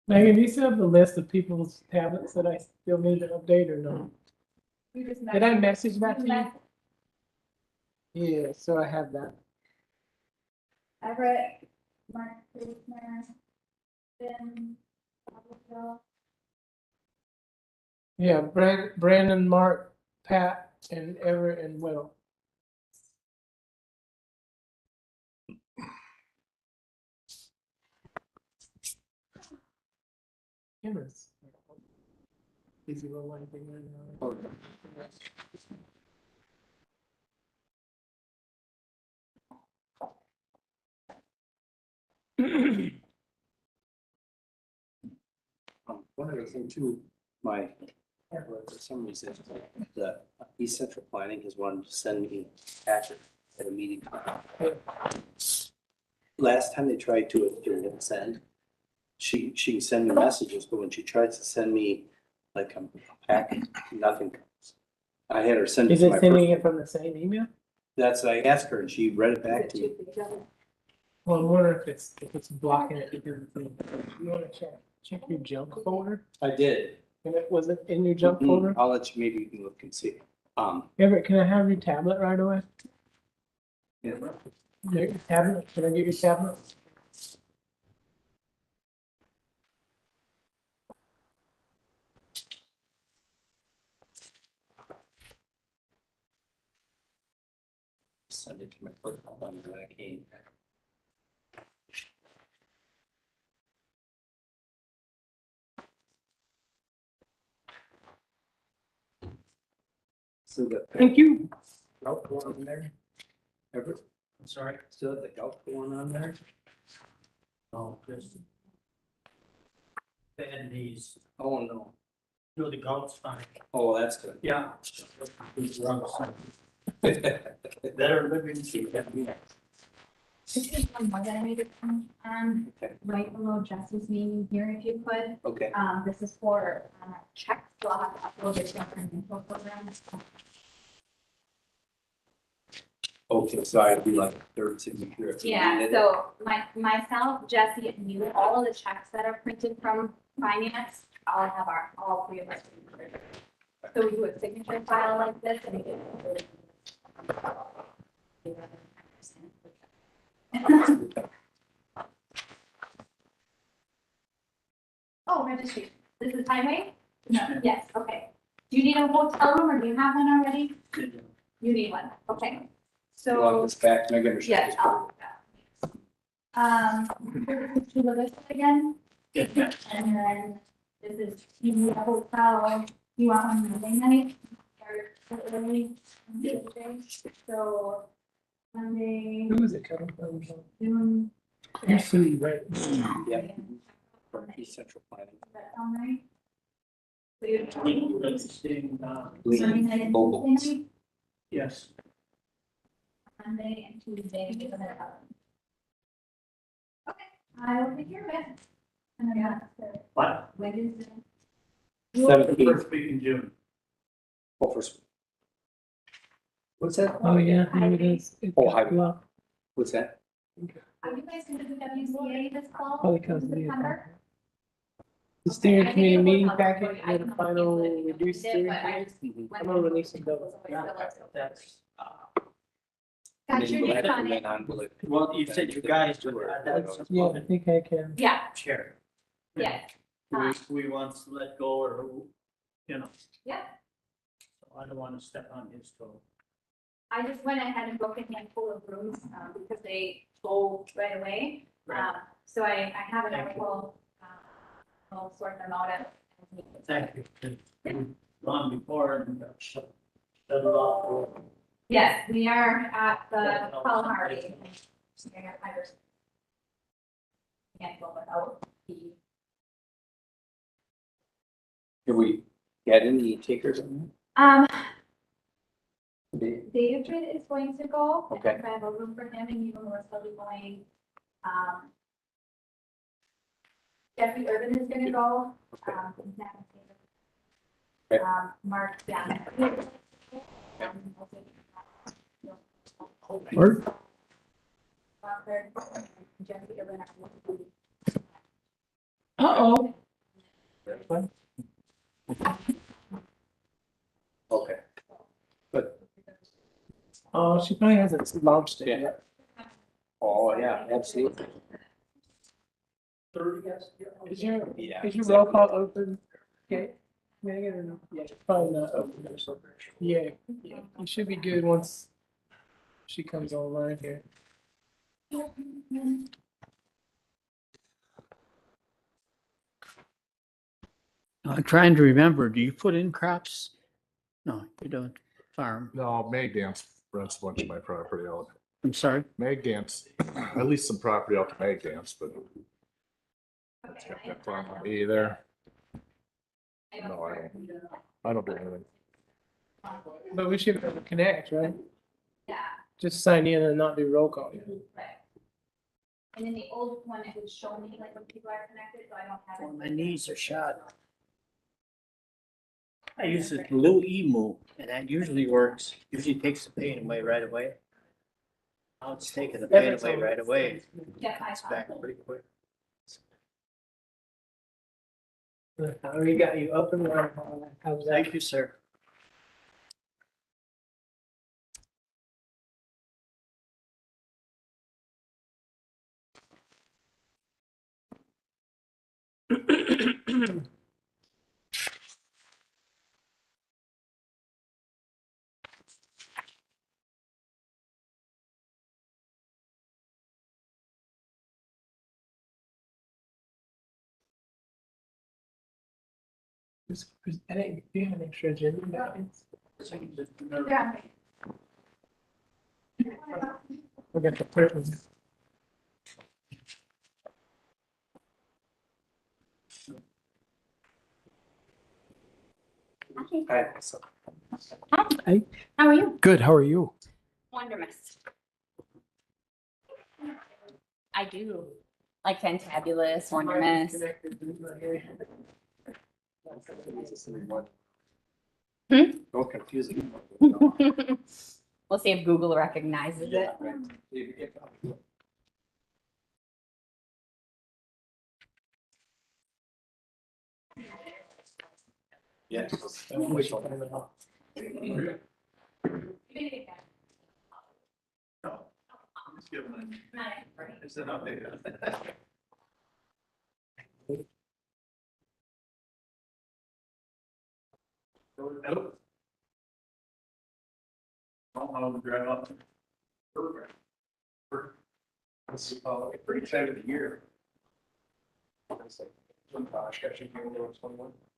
Megan, do you still have the list of people's tablets that I still need to update or no? You just Did I message that to you? messaged Yeah, so I have that. Everett, Mark, Krisner, Ben, Yeah, Brandon, Mark, Pat, and Everett and Will. Cameras. Easy little one thing right now. One other thing too, my, for some reason, the East Central Planning has wanted to send me a packet at a meeting. Last time they tried to, it didn't send. She can send me messages, but when she tries to send me like a packet, nothing comes. I had her send it Is to it my. sending it from the same email? That's what I asked her and she read it back to me. Well, I'm wondering if it's blocking it because you want to check your junk folder. I did. And was it in your junk folder? I'll let you, maybe you can look and see. Everett, can I have your tablet right away? Yeah. Your tablet? Can I get your tablet? Send it to my personal number that I came. So the. Thank you. Golf one on there? Ever? I'm sorry, still have the golf one on there? Oh, just. Bad knees. Oh, no. Do the golf's fine. Oh, that's good. Yeah. Better living. This is one more that I made it Okay. right below Jesse's name here, if you could. Okay. This is for checks, so I'll have to upload it to our financial program. Okay, so I'd be like third signature. if you Yeah, needed it. so myself, Jesse, and you, all of the checks that are printed from finance, I'll have all three of us. So we do a signature file like this and we get. Oh, registration. This is highway? No, yes, okay. Do you need a hotel room or do you have one already? You need one, okay. You want So, this back, Megan, or should I yes, just put I'll. To the list again, and then this is, you need a hotel, you want one Monday night? Or early, Tuesday, so Monday, Who is it coming from? June. You're Sue, right? Yeah. From East Central Planning? Does that sound right? So you're. Lee Sunday night and Bogle. Tuesday night, Yes. Monday and Tuesday, give it up. Okay, I will take care of it. And then that's it. What? When is it? 17th. First week in June. Oh, first. What's that? Oh, yeah, here it is. It Oh, got highway. blocked. What's that? Are you guys gonna do WCA this fall? Probably because of the. September? The steering committee meeting packet and the final reduced steering committee. I'm gonna release it though. That's, Got your name on it. well, you said you guys do it. That's Yeah, I think I can. Yeah, chair. yes, Who he wants to let go or who, you know. yeah. So I don't want to step on his toe. I just went ahead and booked a handful of rooms, because they go right away. So I have an article, I'll sort them out at. Thank you. Long before and shut it off. Yes, we are at the Kalahari. Can't go without the. Have we had any takers on that? David is going to go. Okay. I have a room for him and you will still be going. Jeffrey Urban is gonna go. Okay. Okay. Mark, yeah. Word? Jeffrey Urban. Uh-oh. Okay. But, Oh, she probably hasn't launched it yet. oh, yeah, absolutely. Is your, Yeah. is your roll call open? Okay. Megan, or no? Yeah, it's probably not open. Yeah, yeah, you should be good once she comes online here. I'm trying to remember, do you put in crops? No, you don't farm. No, Mag Dance rents a bunch of my property out. I'm sorry. Mag Dance, at least some property out to Mag Dance, but it's got that farm on E there. No, I don't do anything. But we should be able to connect, right? Yeah, Just sign in and not do roll call. right. And then the old one, it would show me like when people are connected, so I don't have Well, it. my knees are shot. I use the blue emu and that usually works. Usually takes the pain away right away. Now it's taking the pain away right away. Yeah, I It's back pretty quick. We got you up and running. How's that? Thank you, sir. I didn't do an extra agenda. Yeah. We got the person. Hi. Hi. Hi, how are you? Good, how are you? Wondermous. I do. Like fantabulous, wondermous. Don't confuse it. We'll see if Google recognizes it. Yes. This is pretty excited of the year.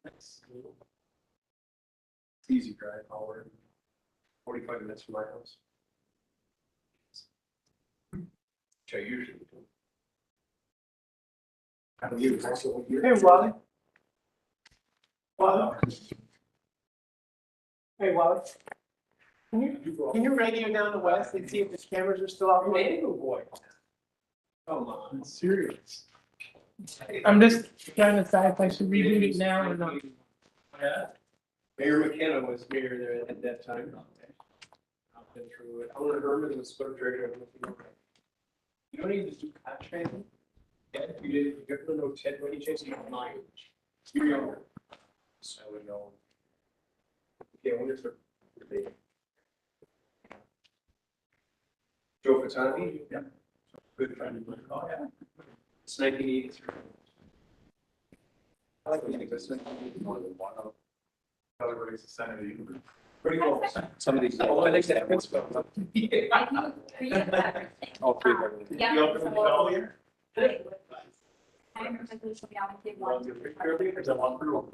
It's easy drive, hour, 45 minutes from my house. Which I usually do. Hey, Wally. Wally. Hey, Wally. Can you radio down the west and see if the cameras are still operating? Oh, boy. Come on, serious. I'm just trying to decide if I should reboot it now or not. Yeah. Mayor McKenna was mayor there at that time. I've been through it. Alan Herman was split treasurer. You don't need to do contract. Yeah, if you did, you got to know Ted when he changed your mind. You're younger. So I would know. Yeah, I wonder if they're. Joe Fatani? Yeah. Good friend of mine. Oh, yeah. It's 1983. I like to think that's more than one of. Everybody's a senator. Pretty cool. Some of these. Oh, I think that fits well. All three of them. Yeah. You open the call here? I remember this will be on the one. Is that one for?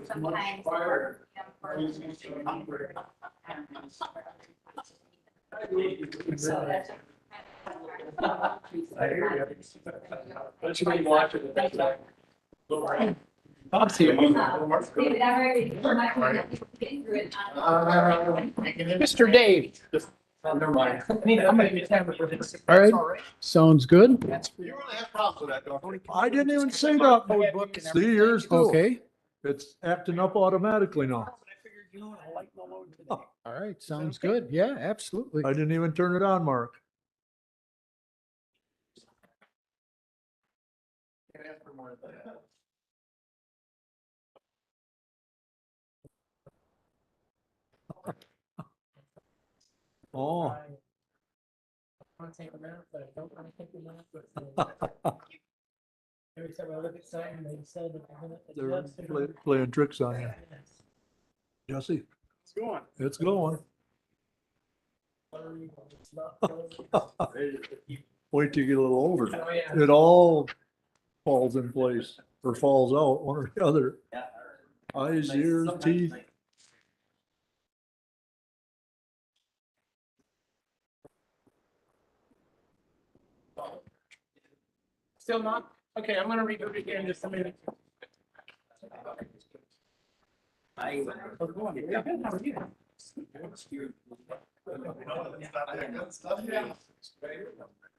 Sometimes. I hear you. Don't you mean watch it? Bob's here. Mr. Dave. Never mind. I'm gonna be tablet for this. All right, sounds good. You really have problems with that, don't you? I didn't even say that. See, yours too. Okay, it's acting up automatically now. All right, sounds good. Yeah, absolutely. I didn't even turn it on, Mark. Oh. I want to take a nap, but I don't want to take a nap. But every time I look at something, they said that they're They're gonna adjust it. playing tricks on you. Yes. Jesse, It's going. it's going. It's not close. Wait till you get a little older. Oh, yeah. It all falls in place or falls out, one or the other. Eyes, ears, teeth. Still not? Okay, I'm gonna reboot it here in just a minute. How's it going? Very good. How are you?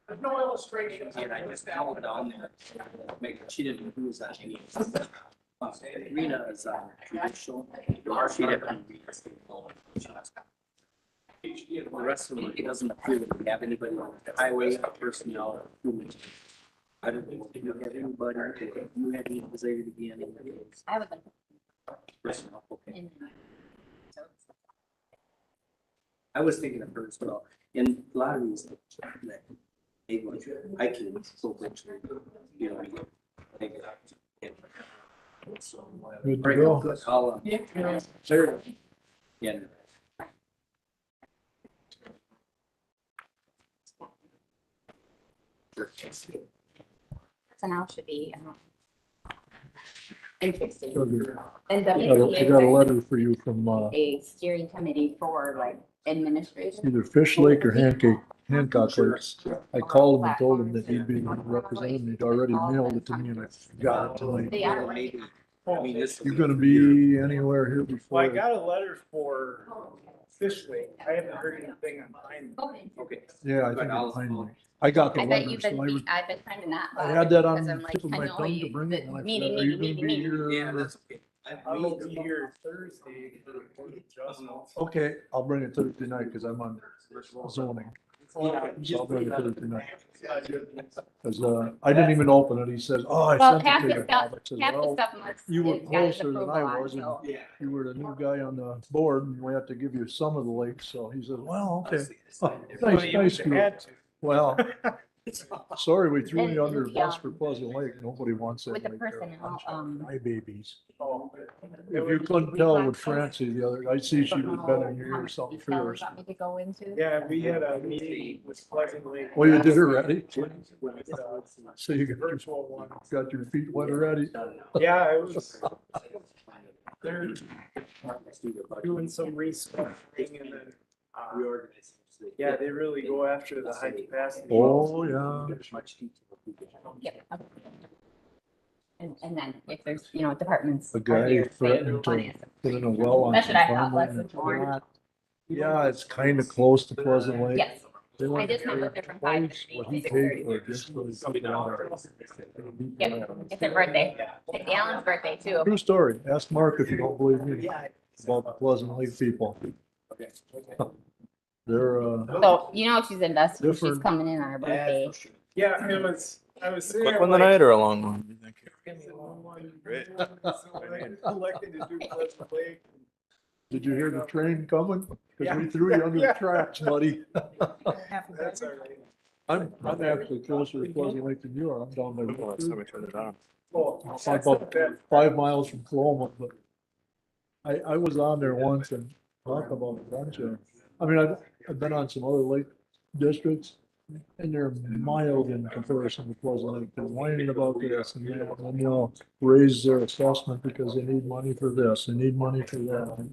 There's no illustrations. And I just found it on there, she didn't lose that any. Rena is traditional, she didn't. The rest of them, it doesn't appear that we have anybody on the highway, personnel, or human. I don't think we have anybody, you had any desire to be any. I would like. Personnel, okay. I was thinking of her as well, and a lot of these, that, they want, I can, so eventually, you know. Take it out. Good to go. I'll, Yeah. sure. Yeah. So now should be. Interesting. I And got a letter for you from, a steering committee for like administration. either Fish Lake or Hancock Lakes. I called him and told him that he'd be representing. He'd already mailed it to me and I forgot it tonight. They are. Maybe, I mean, this. You're gonna be anywhere here Well, I before? got a letter for Fish Lake. I haven't heard anything on mine. Okay. Okay. Yeah, I think it's finally. I got the I bet letter, you've so been, I've been trying to not. I had that on because the I'm like, tip of I my know tongue to you- bring it. And I Meeting, said, are you meeting, gonna be meeting. Yeah, here? that's okay. I will be here Thursday for the adjustments. Okay, I'll bring it Thursday night because I'm on zoning. So I'll bring it Thursday night. Cause, I didn't even open it. He says, oh, I Well, sent it half to the you. stuff, Bob." I said, half the "Well, stuff must. you were it's got his closer than approval I on, was, and so- Yeah. you were the new guy on the board and we have to give you some of the lakes." So he said, well, okay. Oh, nice group. Had to. Well, sorry, we threw And you under the the, bus for Pleasant Lake. Nobody wants that. With the lake there. personnel, My babies. Oh. If you couldn't tell with Francie the other, I see she was better than you how or much something detail you fierce. want me to go into? Yeah, we had a meeting with Pleasant Lake. Oh, you did already? With, So you got virtual one. your feet wet already? Yeah, it was. They're doing some restructuring and then, yeah, they really go after the high capacity. Oh, yeah. Yep. Okay. And then if there's, departments. A are guy here, say threatened plenty to of stuff. put in a well on That's some what I thought, farmland. less than more. Yeah, it's kind of close to Pleasant Lake. Yes, They I went just met with her from 5:30 what to he 6:30. paid for it just for the people out there. Yep, it's her birthday. It's Alan's birthday too. True story. Ask Mark if you don't believe me about the Pleasant Lake people. They're, So, she's invested, she's Different. coming in on her birthday. Yeah, I was sitting Quick there one like. tonight or a long one? you think? Great. Elected to do Pleasant Lake. did you hear the train coming? Cause Yeah. we threw you under the Yeah. tracks, buddy. That's all right. I'm actually closer to Pleasant Lake than you are. I'm down there. Oh, last time we turned it on. Oh, It's that's about not bad. 5 miles from Coloma, but I was on there once and talk about a bunch of, I've been on some other lake districts and they're mild in comparison to Pleasant Lake. They're whining about this and that, and they'll raise their assessment because they need money for this, they need money for that.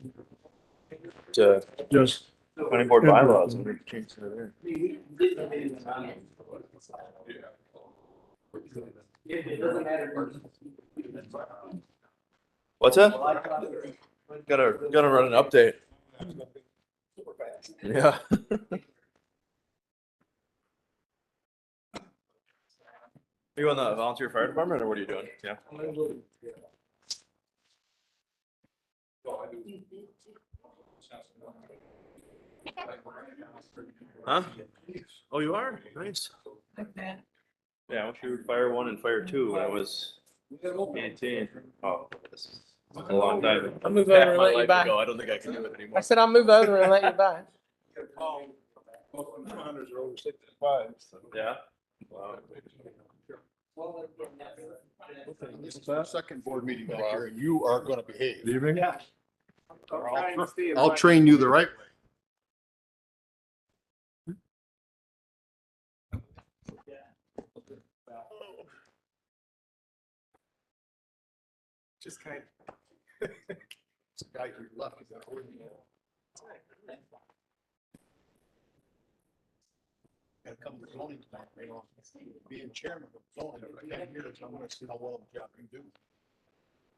Just, Planning board bylaws. and we changed it there. What's that? Gotta run an update. Yeah. Are you on the volunteer fire department or what are you doing? Yeah. Huh? Oh, you are? Nice. Yeah, I went through fire 1 and fire 2 when I was 18. Oh, this is a long time. I'll move over Half and my let you life by. ago. I don't think I can do it I anymore. said I'll move over and let you by. Hunters are over 65. Yeah. This is our second board meeting back here, and you are gonna behave. Good evening. Yeah. I'll train you the right way. Just kind It's a guy who left. He's got a whole- Gotta come to zoning tonight, you know, being chairman of zoning, I can't hear it, so I'm gonna see how well the job can do.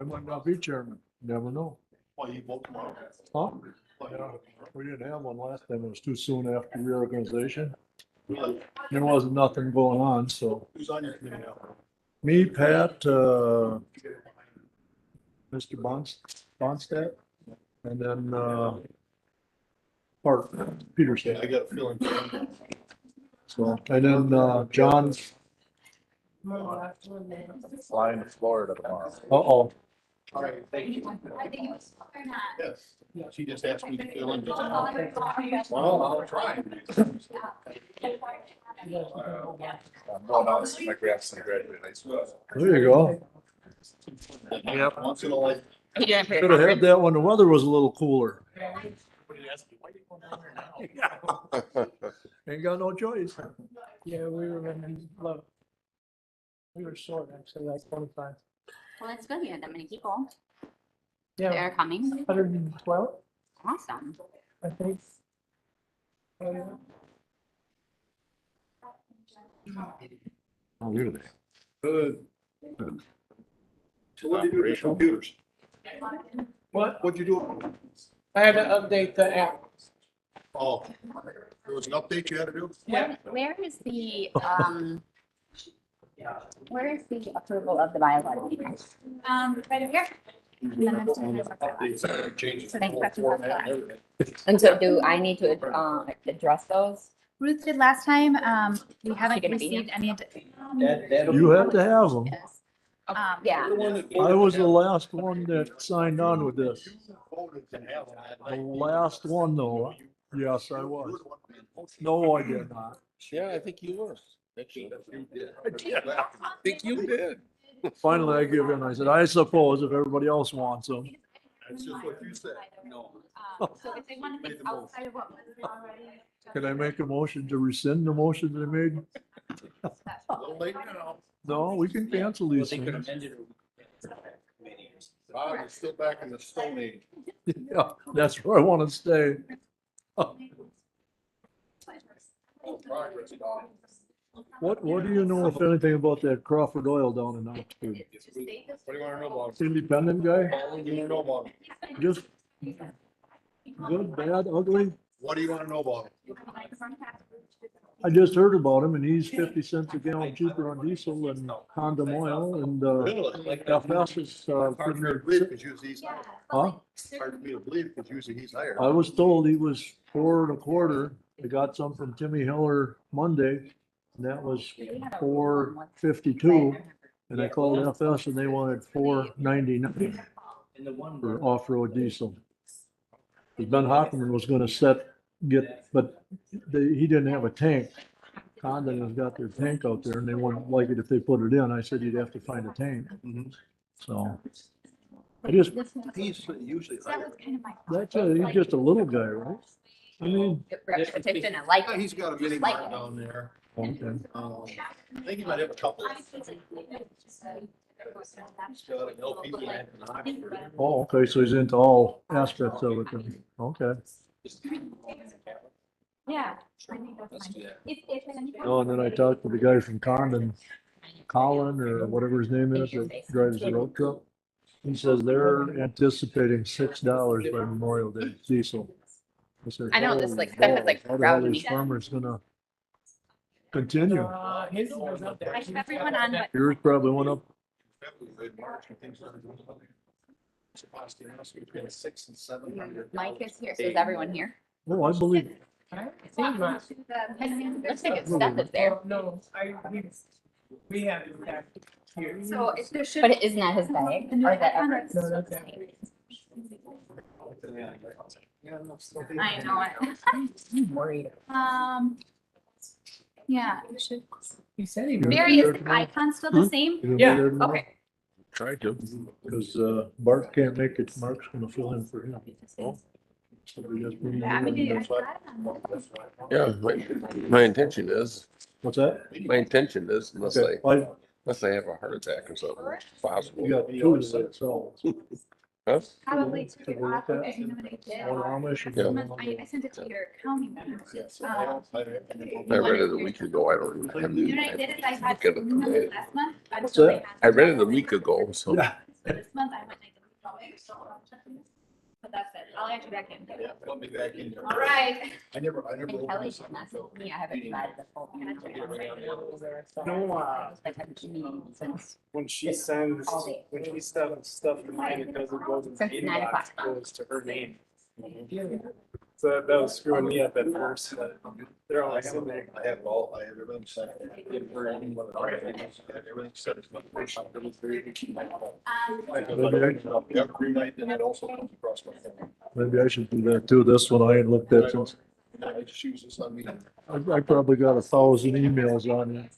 I might not be chairman, never know. Why you vote tomorrow? Huh? Why you don't? We didn't have one last time. It was too soon after reorganization. There wasn't nothing going on, so. Who's on your committee now? Me, Pat, Mr. Bonstadt, and then, Art Peterson. I got a feeling. So, and then, John, Flying to Florida tomorrow. uh-oh, All right, thank you. I think it was or not. Yes, she just asked me to fill in. Well, I'll try. I'm going out to see my grandson graduate high school. there you go. Yep. Once in a life. Should have had that when the weather was a little cooler. Ain't got no choice. Yeah, we were running low. We were short, actually, like 25. Well, that's good. You had that many people. Yeah, They're coming. 112, Awesome. I think. Oh, really? Good. So what did you do with the computers? What? What'd you do? I had to update the app. Oh, there was an update you had to do? Yeah. Where is the, where is the approval of the bylaw? Right over here. And then next to it. Updates, changes. So thank you. Format and everything. And so do I need to, address those? Ruth did last time. We haven't gonna be here? received any. You have to have them. Yes. Yeah. I was the last one that signed on with this. Voted to have that. The last one though. Yes, I was. No, I did not. Yeah, I think you were. Actually. I think you did. Finally, I give in. I said, I suppose if everybody else wants them. That's just what you said. So if they want to Made think the motion. outside of what was already. Can I make a motion to rescind the motion that I made? A little late now. No, we can cancel these They could things. amend it. Bob is still back in the Stone Age. Yeah, that's where I want to stay. Oh, progress, Bob. What do you know, if anything, about that Crawford Oil down in Oxford? What do you wanna know about? Independent guy? What do you wanna know about? Just good, bad, ugly? What do you wanna know about? I just heard about him and he's 50 cents a gallon cheaper on diesel than condom oil and, FS is, Hard for me to believe, because usually he's, huh? hard for me to believe, because usually he's higher. I was told he was 4.25. I got some from Timmy Hiller Monday, and that was 4.52. And I called FS and they wanted 4.99 And the one. for off-road diesel. 'Cause Ben Hockman was gonna but he didn't have a tank. Condon has got their tank out there and they wouldn't like it if they put it in. I said you'd have to find a tank. So He's usually That was kind of my. he's just a little guy, right? I mean, Repetition, I like Yeah, it. he's got a mini bar down there. okay. I think he might have a couple. He's got an LP plant in Oxford. Oh, okay, so he's into all aspects of it then. Okay. Yeah. Let's do that. Oh, and then I talked to the guy from Condon, Colin or whatever his name is, that drives the road truck. He says they're anticipating $6 by Memorial Day diesel. said, I know, this, like, "Holy stuff is, like, balls, how the hell routing these me. farmers gonna continue? His was up there. I have everyone on, but Yours probably went up. Between 600 and 700. Mike is here, so is everyone here? Oh, I believe, I think my- Looks like it's Steph is there. No, we have it back here. so if there should. But isn't that his bag? Or is that Everett's? No, that's it. I know it. I'm worried. Yeah, it should. He said he. Mary, is the icon still the same? You Yeah, there tomorrow? Okay. Try to. Cause, Bart can't make it. Mark's gonna fill in for him. So we just bring him I in mean, and I that's tried what- on Yeah, my intention is, What's that? unless Okay, I, unless I have a heart attack or something, it's possible. you got two of that, so. Huh? Probably Take took a it look off. at I it. know what I did. Or Amish and Yeah. then I sent it to your county one. I read it a week ago. I don't even You know what I did is I had Look at it emailed today. it last month. What's until that? had I read it a week ago, so. Yeah. So this month I went like a week so I'm checking this. But that's it. I'll add you back in. Yeah, let me back in. All right. I never And opened Kelly this. just messaged me. I haven't tried the full. No, Like, I've been meeting since when she sends, all day. when she sends stuff to mine, it doesn't go to the Since 9 inbox, o'clock. it goes to her name. So that was screwing me up at first, but they're all sitting there. I have all, I have everything set. Everything set. Yeah, green light, then it also comes across my phone. maybe I should do that too. This one I ain't looked at since. I just use this on me. I probably got 1,000 emails on it.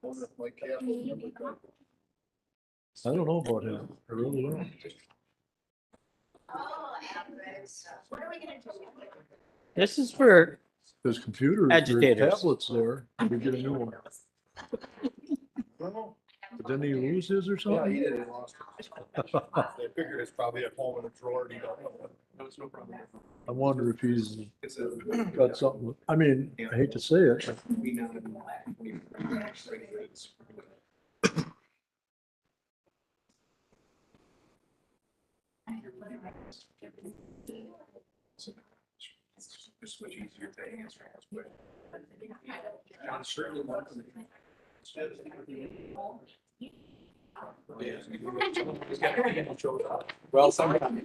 Wonder if my cat will- I don't know about him. I really don't. What are we gonna do? This is for, His computer, his Agitators. tablet's there. We get a new one. But didn't he lose his or Yeah, something? he did, he lost it. I figured it's probably at home in a drawer, and you don't know. No, it's no problem. I wonder if he's It's a. got something. I mean, I hate to say it. We know. It's much easier to answer. I'm certainly one of them. Well, sometimes.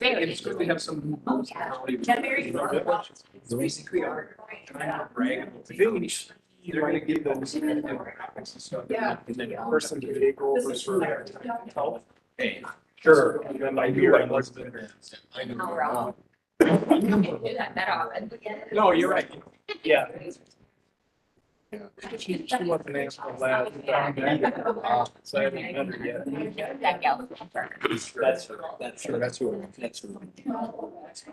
It's good to have some. It's basically our. I'm not bragging. The thing is, they're gonna give them. And stuff. Yeah. And then. The person to take over for health. Hey. Sure. And then I knew I was there. I knew. Now we're all. Do that often. No, you're right. Yeah. She wasn't asked for that. So I haven't met her yet. That gal. That's sure, that's who,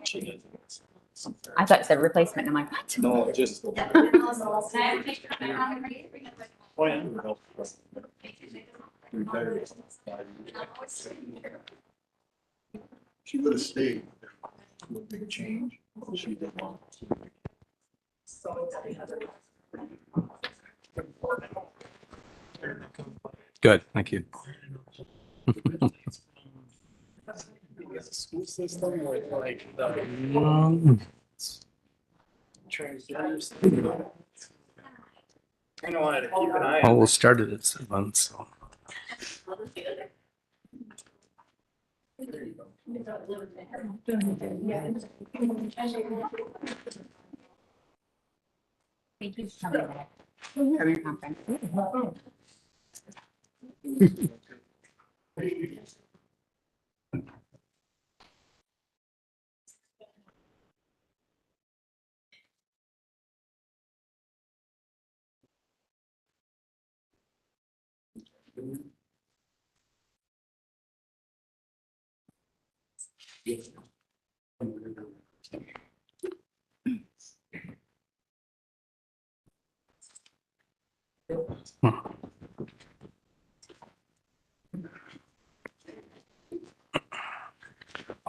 she did. I thought it said replacement. I'm like, what? No, just. Oh, yeah. She would have stayed. No big change. She didn't want. good, thank you. School system with like the transgenders. I don't want to keep an eye Well, on. we'll start it at 7, so. Thank you for coming back. For your conference.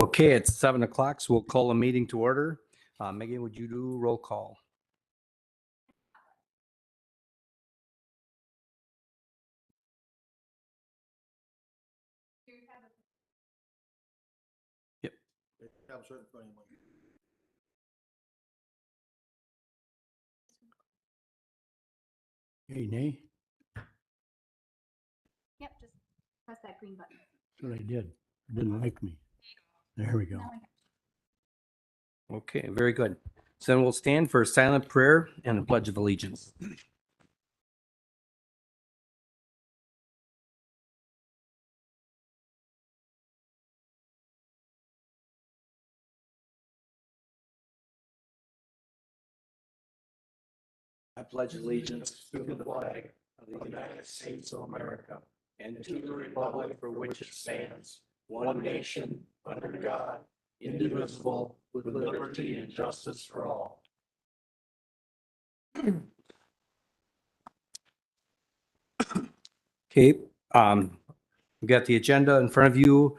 Okay, it's 7 o'clock, so we'll call the meeting to order. Megan, would you do roll call? Have a certain front of you. Hey, nay, Yep, just press that green button. that's what I did. It didn't like me. There we go. Now I Okay, very good. So then we'll stand for silent prayer and the pledge of allegiance. I pledge allegiance to the flag of the United States of America and to the republic for which it stands, one nation, under God, indivisible, with liberty and justice for all. Okay, we got the agenda in front of you.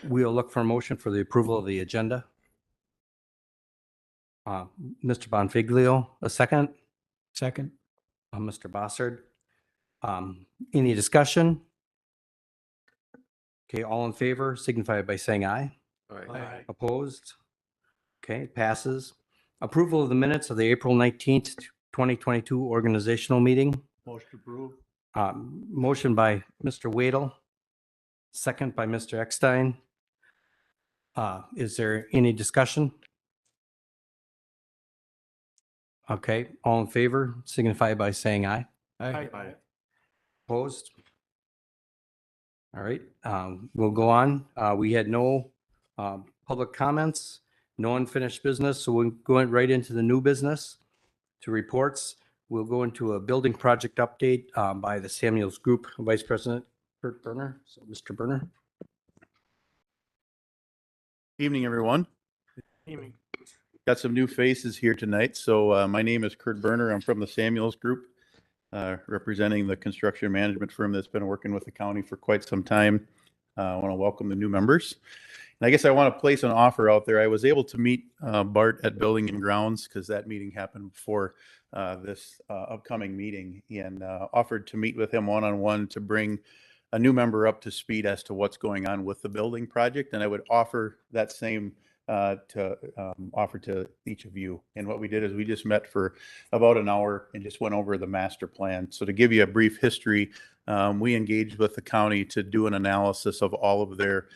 We'll look for a motion for the approval of the agenda. Mr. Bonfiglio, a second. Second. Mr. Bossard. Any discussion? Okay, all in favor signify by saying aye. Aye. Opposed? Okay, passes. Approval of the minutes of the April 19th, 2022 organizational meeting. Motion approved. Motion by Mr. Wadle, second by Mr. Eckstein. Is there any discussion? Okay, all in favor signify by saying aye. Aye. Opposed? All right, we'll go on. We had no public comments, no unfinished business, so we're going right into the new business to reports. We'll go into a building project update by the Samuels Group Vice President Kurt Berner. So, Mr. Berner. Evening, everyone. Evening. Got some new faces here tonight. So my name is Kurt Berner. I'm from the Samuels Group, representing the construction management firm that's been working with the county for quite some time. I want to welcome the new members. And I guess I want to place an offer out there. I was able to meet Bart at Building and Grounds because that meeting happened before this upcoming meeting, and offered to meet with him one-on-one to bring a new member up to speed as to what's going on with the building project. And I would offer that same offer to each of you. And what we did is we just met for about an hour and just went over the master plan. So to give you a brief history, we engaged with the county to do an analysis of all of their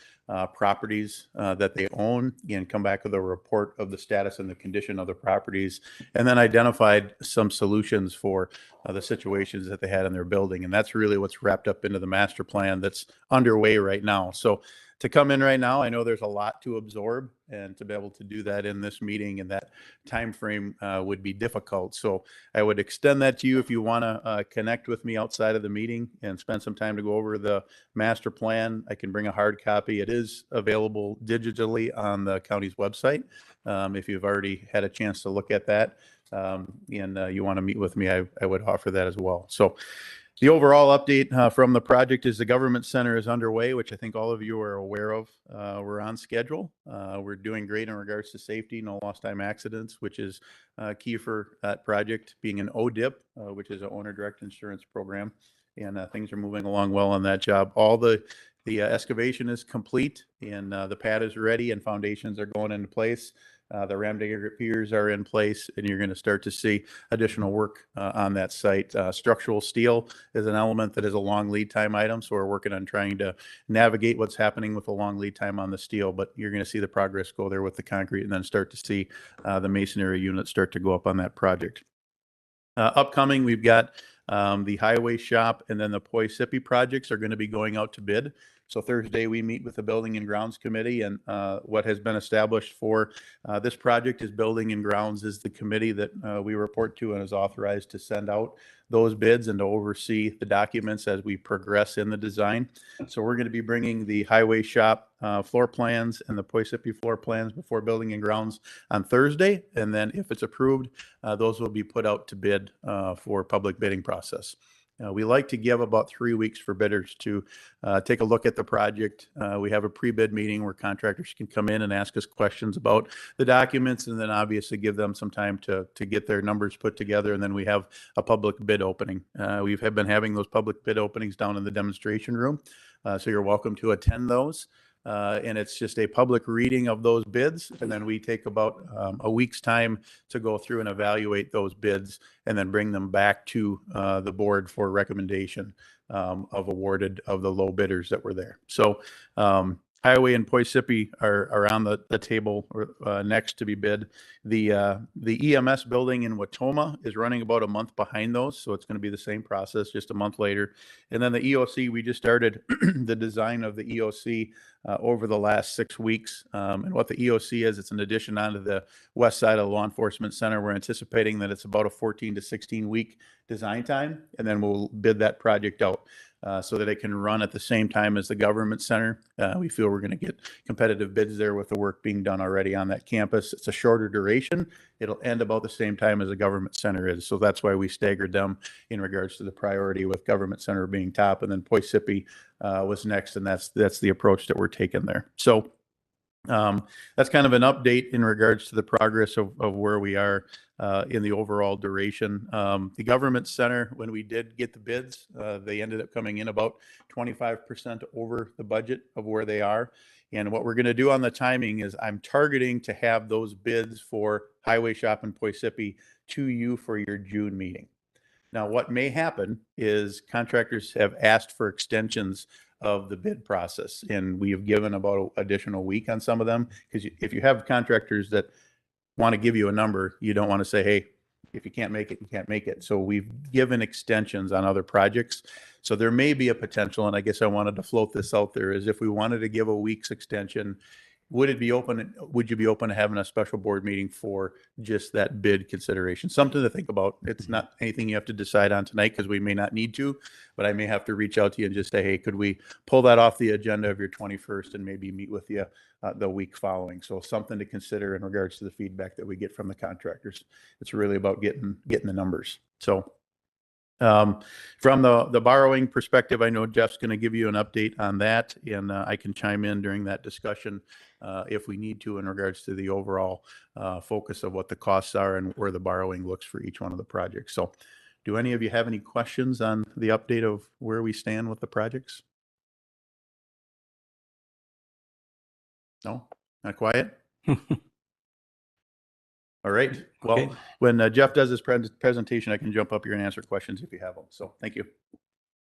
properties that they own and come back with a report of the status and the condition of the properties, and then identified some solutions for the situations that they had in their building. And that's really what's wrapped up into the master plan that's underway right now. So to come in right now, I know there's a lot to absorb, and to be able to do that in this meeting and that time frame would be difficult. So I would extend that to you if you want to connect with me outside of the meeting and spend some time to go over the master plan. I can bring a hard copy. It is available digitally on the county's website. If you've already had a chance to look at that and you want to meet with me, I would offer that as well. So the overall update from the project is the government center is underway, which I think all of you are aware of. We're on schedule. We're doing great in regards to safety, no lost time accidents, which is key for that project, being an ODIP, which is an owner direct insurance program. And things are moving along well on that job. All the excavation is complete, and the pad is ready, and foundations are going into place. The ram digger piers are in place, and you're going to start to see additional work on that site. Structural steel is an element that is a long lead time item, so we're working on trying to navigate what's happening with the long lead time on the steel, but you're going to see the progress go there with the concrete, and then start to see the masonry units start to go up on that project. Upcoming, we've got the highway shop, and then the Poisippi projects are going to be going out to bid. So Thursday, we meet with the Building and Grounds Committee, and what has been established for this project is Building and Grounds is the committee that we report to and is authorized to send out those bids and to oversee the documents as we progress in the design. So we're going to be bringing the highway shop floor plans and the Poisippi floor plans before Building and Grounds on Thursday. And then if it's approved, those will be put out to bid for public bidding process. We like to give about 3 weeks for bidders to take a look at the project. We have a pre-bid meeting where contractors can come in and ask us questions about the documents, and then obviously give them some time to get their numbers put together. And then we have a public bid opening. We have been having those public bid openings down in the demonstration room. So you're welcome to attend those. And it's just a public reading of those bids. And then we take about a week's time to go through and evaluate those bids, and then bring them back to the board for recommendation of awarded of the low bidders that were there. So Highway and Poisippi are on the table next to be bid. The EMS building in Watoma is running about a month behind those, so it's going to be the same process, just a month later. And then the EOC, we just started the design of the EOC over the last 6 weeks. And what the EOC is, it's an addition onto the west side of the Law Enforcement Center. We're anticipating that it's about a 14 to 16 week design time, and then we'll bid that project out. So that it can run at the same time as the government center. We feel we're going to get competitive bids there with the work being done already on that campus. It's a shorter duration. It'll end about the same time as the government center is. So that's why we staggered them in regards to the priority, with government center being top, and then Poisippi was next. And that's the approach that we're taking there. So that's kind of an update in regards to the progress of where we are in the overall duration. The government center, when we did get the bids, they ended up coming in about 25% over the budget of where they are. And what we're going to do on the timing is I'm targeting to have those bids for Highway Shop and Poisippi to you for your June meeting. Now, what may happen is contractors have asked for extensions of the bid process, and we have given about an additional week on some of them, because if you have contractors that want to give you a number, you don't want to say, hey, if you can't make it, you can't make it. So we've given extensions on other projects. So there may be a potential, and I guess I wanted to float this out there, is if we wanted to give a week's extension, would you be open to having a special board meeting for just that bid consideration? Something to think about. It's not anything you have to decide on tonight, because we may not need to, but I may have to reach out to you and just say, hey, could we pull that off the agenda of your 21st and maybe meet with you the week following? So something to consider in regards to the feedback that we get from the contractors. It's really about getting the numbers. So from the borrowing perspective, I know Jeff's going to give you an update on that, and I can chime in during that discussion if we need to, in regards to the overall focus of what the costs are and where the borrowing looks for each one of the projects. So do any of you have any questions on the update of where we stand with the projects? No? Not quiet? All right. Well, Okay. when Jeff does his presentation, I can jump up here and answer questions if you have them. So thank you.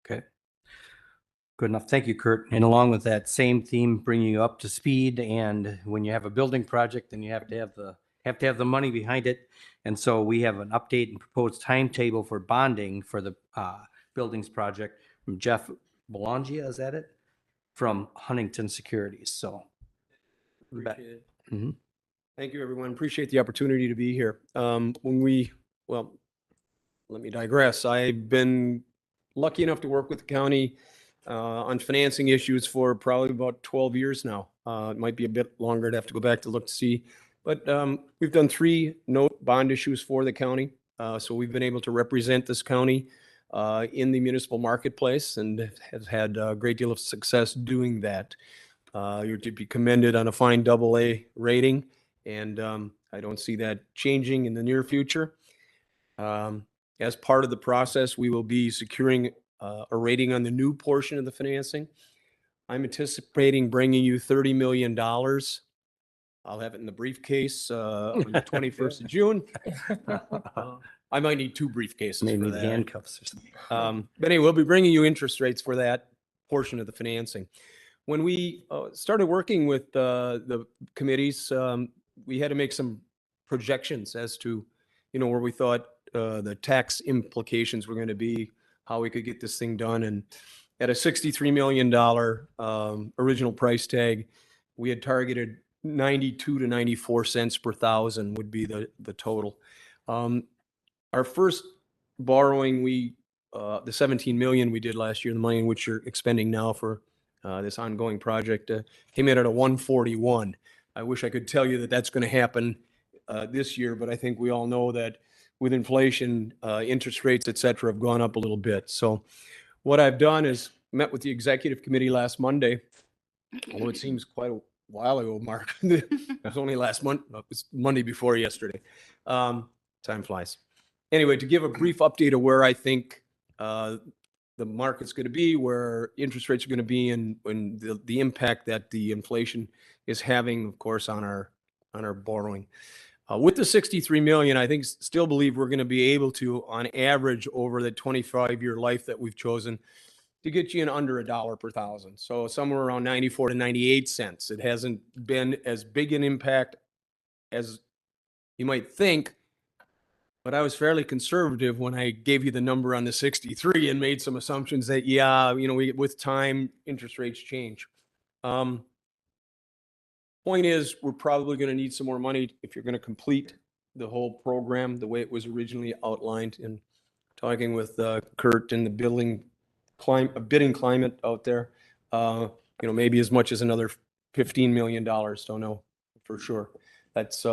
Okay. Good enough. Thank you, Kurt. And along with that same theme, bringing you up to speed. And when you have a building project, then you have to have the money behind it. And so we have an update and proposed timetable for bonding for the buildings project from Jeff Belangia. Is that it? From Huntington Securities. So. Appreciate it. Mhm. Thank you, everyone. Appreciate the opportunity to be here. Well, let me digress. I've been lucky enough to work with the county on financing issues for probably about 12 years now. It might be a bit longer. I'd have to go back to look to see. But we've done 3 note bond issues for the county. So we've been able to represent this county in the municipal marketplace, and have had a great deal of success doing that. You're to be commended on a fine AA rating, and I don't see that changing in the near future. As part of the process, we will be securing a rating on the new portion of the financing. I'm anticipating bringing you $30 million. I'll have it in the briefcase on the 21st of June. I might need 2 briefcases Maybe for need that. handcuffs or something. But anyway, we'll be bringing you interest rates for that portion of the financing. When we started working with the committees, we had to make some projections as to, where we thought the tax implications were going to be, how we could get this thing done. And at a $63 million original price tag, we had targeted 92 to 94 cents per thousand would be the total. Our first borrowing, the 17 million we did last year, the money in which you're expending now for this ongoing project, came in at a 141. I wish I could tell you that that's going to happen this year, but I think we all know that with inflation, interest rates, et cetera, have gone up a little bit. So what I've done is met with the executive committee last Monday, although it seems quite a while ago, Mark. It was only last month. It was Monday before yesterday. Time flies. Anyway, to give a brief update of where I think the market's going to be, where interest rates are going to be, and the impact that the inflation is having, of course, on our borrowing. With the 63 million, I think still believe we're going to be able to, on average, over the 25-year life that we've chosen, to get you in under $1 per thousand. So somewhere around 94 to 98 cents. It hasn't been as big an impact as you might think, but I was fairly conservative when I gave you the number on the 63 and made some assumptions that, yeah, with time, interest rates change. Point is, we're probably going to need some more money if you're going to complete the whole program the way it was originally outlined. And talking with Kurt and the bidding climate out there, maybe as much as another $15 million. Don't know for sure. That's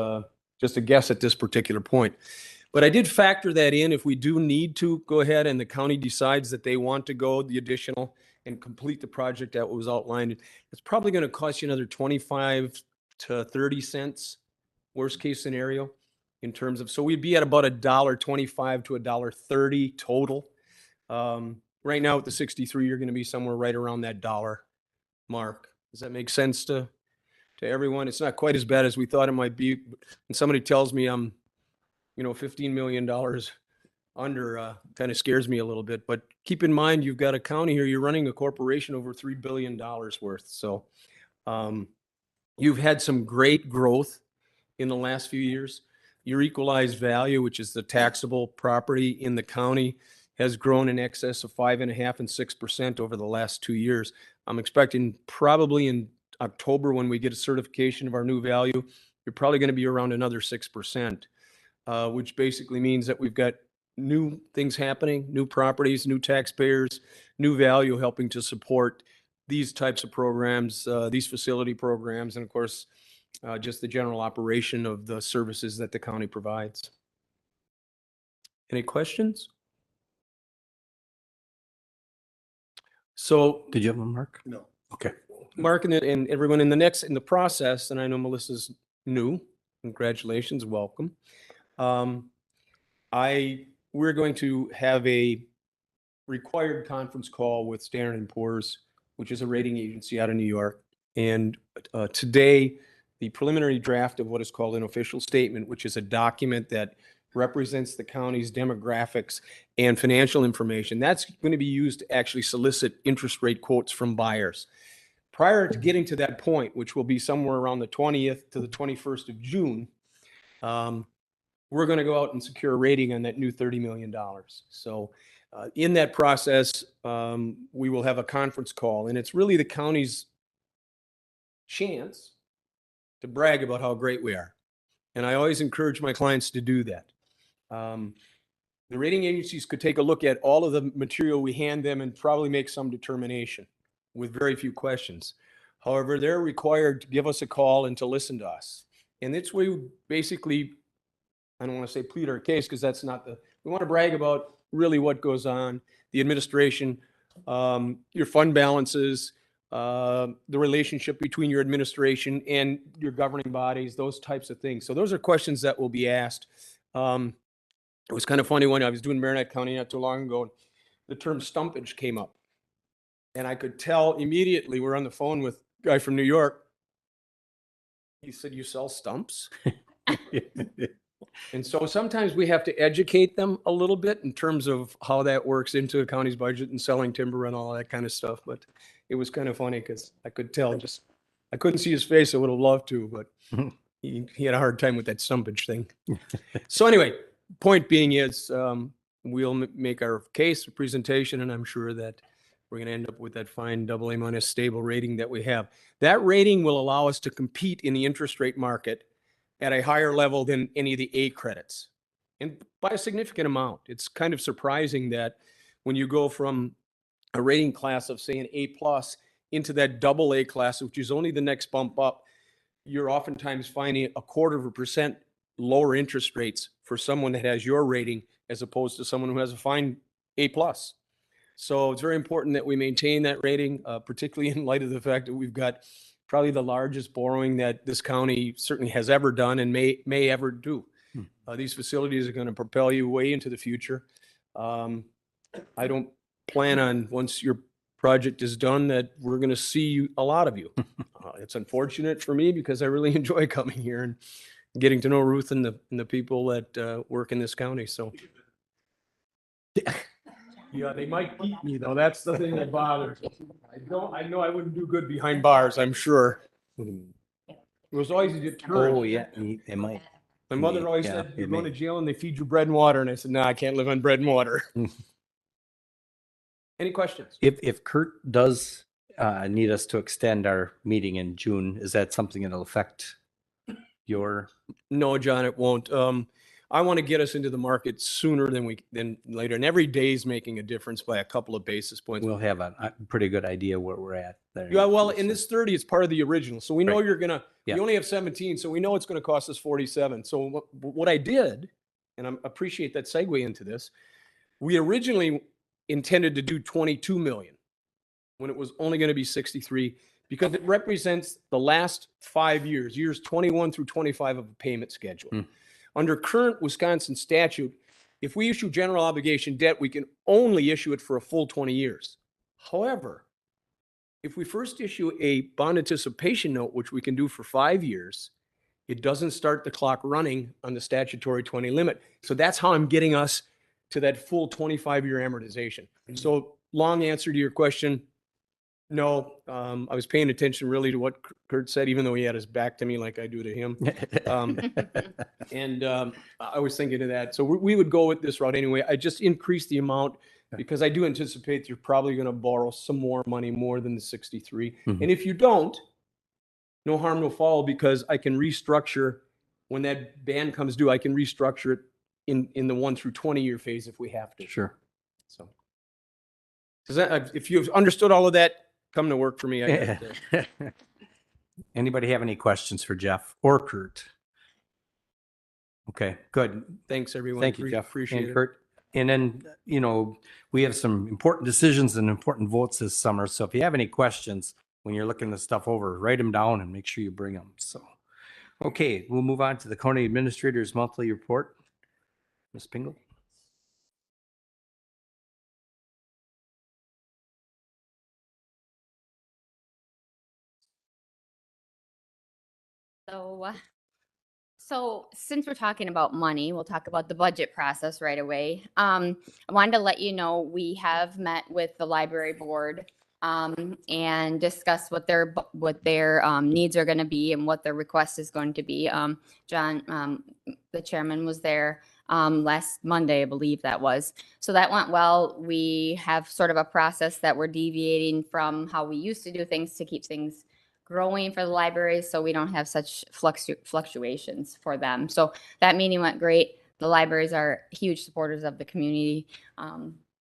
just a guess at this particular point. But I did factor that in. If we do need to go ahead and the county decides that they want to go the additional and complete the project that was outlined, it's probably going to cost you another 25 to 30 cents, worst case scenario, in terms of, so we'd be at about $1.25 to $1.30 total. Right now with the 63, you're going to be somewhere right around that dollar mark. Does that make sense to everyone? It's not quite as bad as we thought it might be. And somebody tells me I'm, $15 million under, kind of scares me a little bit. But keep in mind, you've got a county here, you're running a corporation over $3 billion worth. So you've had some great growth in the last few years. Your equalized value, which is the taxable property in the county, has grown in excess of 5.5% and 6% over the last 2 years. I'm expecting probably in October, when we get a certification of our new value, you're probably going to be around another 6%, which basically means that we've got new things happening, new properties, new taxpayers, new value helping to support these types of programs, these facility programs, and of course, just the general operation of the services that the county provides. Any questions? So, Did you have one, Mark? No. Okay. Mark and everyone in the process, and I know Melissa's new. Congratulations, welcome. We're going to have a required conference call with Standard & Poor's, which is a rating agency out of New York. And today, the preliminary draft of what is called an official statement, which is a document that represents the county's demographics and financial information, that's going to be used to actually solicit interest rate quotes from buyers. Prior to getting to that point, which will be somewhere around the 20th to the 21st of June, we're going to go out and secure a rating on that new $30 million. So in that process, we will have a conference call, and it's really the county's chance to brag about how great we are. And I always encourage my clients to do that. The rating agencies could take a look at all of the material we hand them and probably make some determination with very few questions. However, they're required to give us a call and to listen to us. And it's where we basically, I don't want to say plead our case, because that's not we want to brag about really what goes on, the administration, your fund balances, the relationship between your administration and your governing bodies, those types of things. So those are questions that will be asked. It was kind of funny when I was doing Marinette County not too long ago, the term stumpage came up. And I could tell immediately, we're on the phone with a guy from New York. He said, "You sell stumps?" And so sometimes we have to educate them a little bit in terms of how that works into a county's budget and selling timber and all that kind of stuff. But it was kind of funny because I could tell, I couldn't see his face. I would have loved to, but he had a hard time with that stumpage thing. So anyway, point being is we'll make our case, presentation, and I'm sure that we're going to end up with that fine AA- stable rating that we have. That rating will allow us to compete in the interest rate market at a higher level than any of the A credits, and by a significant amount. It's kind of surprising that when you go from a rating class of, say, an A+ into that AA class, which is only the next bump up, you're oftentimes finding 0.25% lower interest rates for someone that has your rating as opposed to someone who has a fine A+. So it's very important that we maintain that rating, particularly in light of the fact that we've got probably the largest borrowing that this county certainly has ever done and may ever do. These facilities are going to propel you way into the future. I don't plan on, once your project is done, that we're going to see a lot of you. It's unfortunate for me because I really enjoy coming here and getting to know Ruth and the people that work in this county. So Yeah, they might keep me though. That's the thing that bothers me. I know I wouldn't do good behind bars, I'm sure. It was always a deterrent. Oh, yeah, they might. My mother always Yeah, said, it you're going may. to jail and they feed you bread and water. And I said, no, I can't live on bread and water. Any questions? If Kurt does need us to extend our meeting in June, is that something that'll affect your? No, John, it won't. I want to get us into the market sooner than later. And every day is making a difference by a couple of basis points. We'll have a pretty good idea where we're at there. Yeah, well, in this 30, it's part of the original. So we know Right. you're gonna, we Yeah. only have 17, so we know it's gonna cost us 47. So what I did, and I appreciate that segue into this, we originally intended to do 22 million when it was only gonna be 63, because it represents the last 5 years, years 21 through 25 of a payment schedule. Hmm. Under current Wisconsin statute, if we issue general obligation debt, we can only issue it for a full 20 years. However, if we first issue a bond anticipation note, which we can do for 5 years, it doesn't start the clock running on the statutory 20 limit. So that's how I'm getting us to that full 25-year amortization. So long answer to your question, no. I was paying attention really to what Kurt said, even though he had his back to me like I do to him. And I was thinking of that. So we would go with this route anyway. I just increased the amount because I do anticipate you're probably going to borrow some more money, more than the 63. Mhm. And if you don't, no harm, no foul, because I can restructure when that band comes due. I can restructure it in the 1 through 20-year phase if we have to. Sure. So does that, if you've understood all of that, come to work for me. I got Anybody have any questions for Jeff or Kurt? Okay, good. Thanks, everyone. Thank you, Jeff Appreciate and it. Kurt. And then, we have some important decisions and important votes this summer. So if you have any questions when you're looking this stuff over, write them down and make sure you bring them. So, okay, we'll move on to the County Administrator's Monthly Report. Ms. Pingle? So since we're talking about money, we'll talk about the budget process right away. I wanted to let you know, we have met with the library board and discussed what their needs are going to be and what their request is going to be. John, the chairman, was there last Monday, I believe that was. So that went well. We have sort of a process that we're deviating from how we used to do things to keep things growing for the libraries, so we don't have such fluctuations for them. So that meeting went great. The libraries are huge supporters of the community.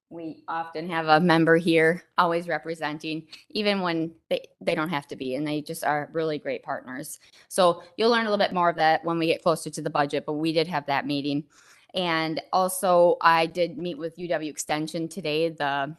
We often have a member here always representing, even when they don't have to be, and they just are really great partners. So you'll learn a little bit more of that when we get closer to the budget, but we did have that meeting. And also I did meet with UW Extension today, the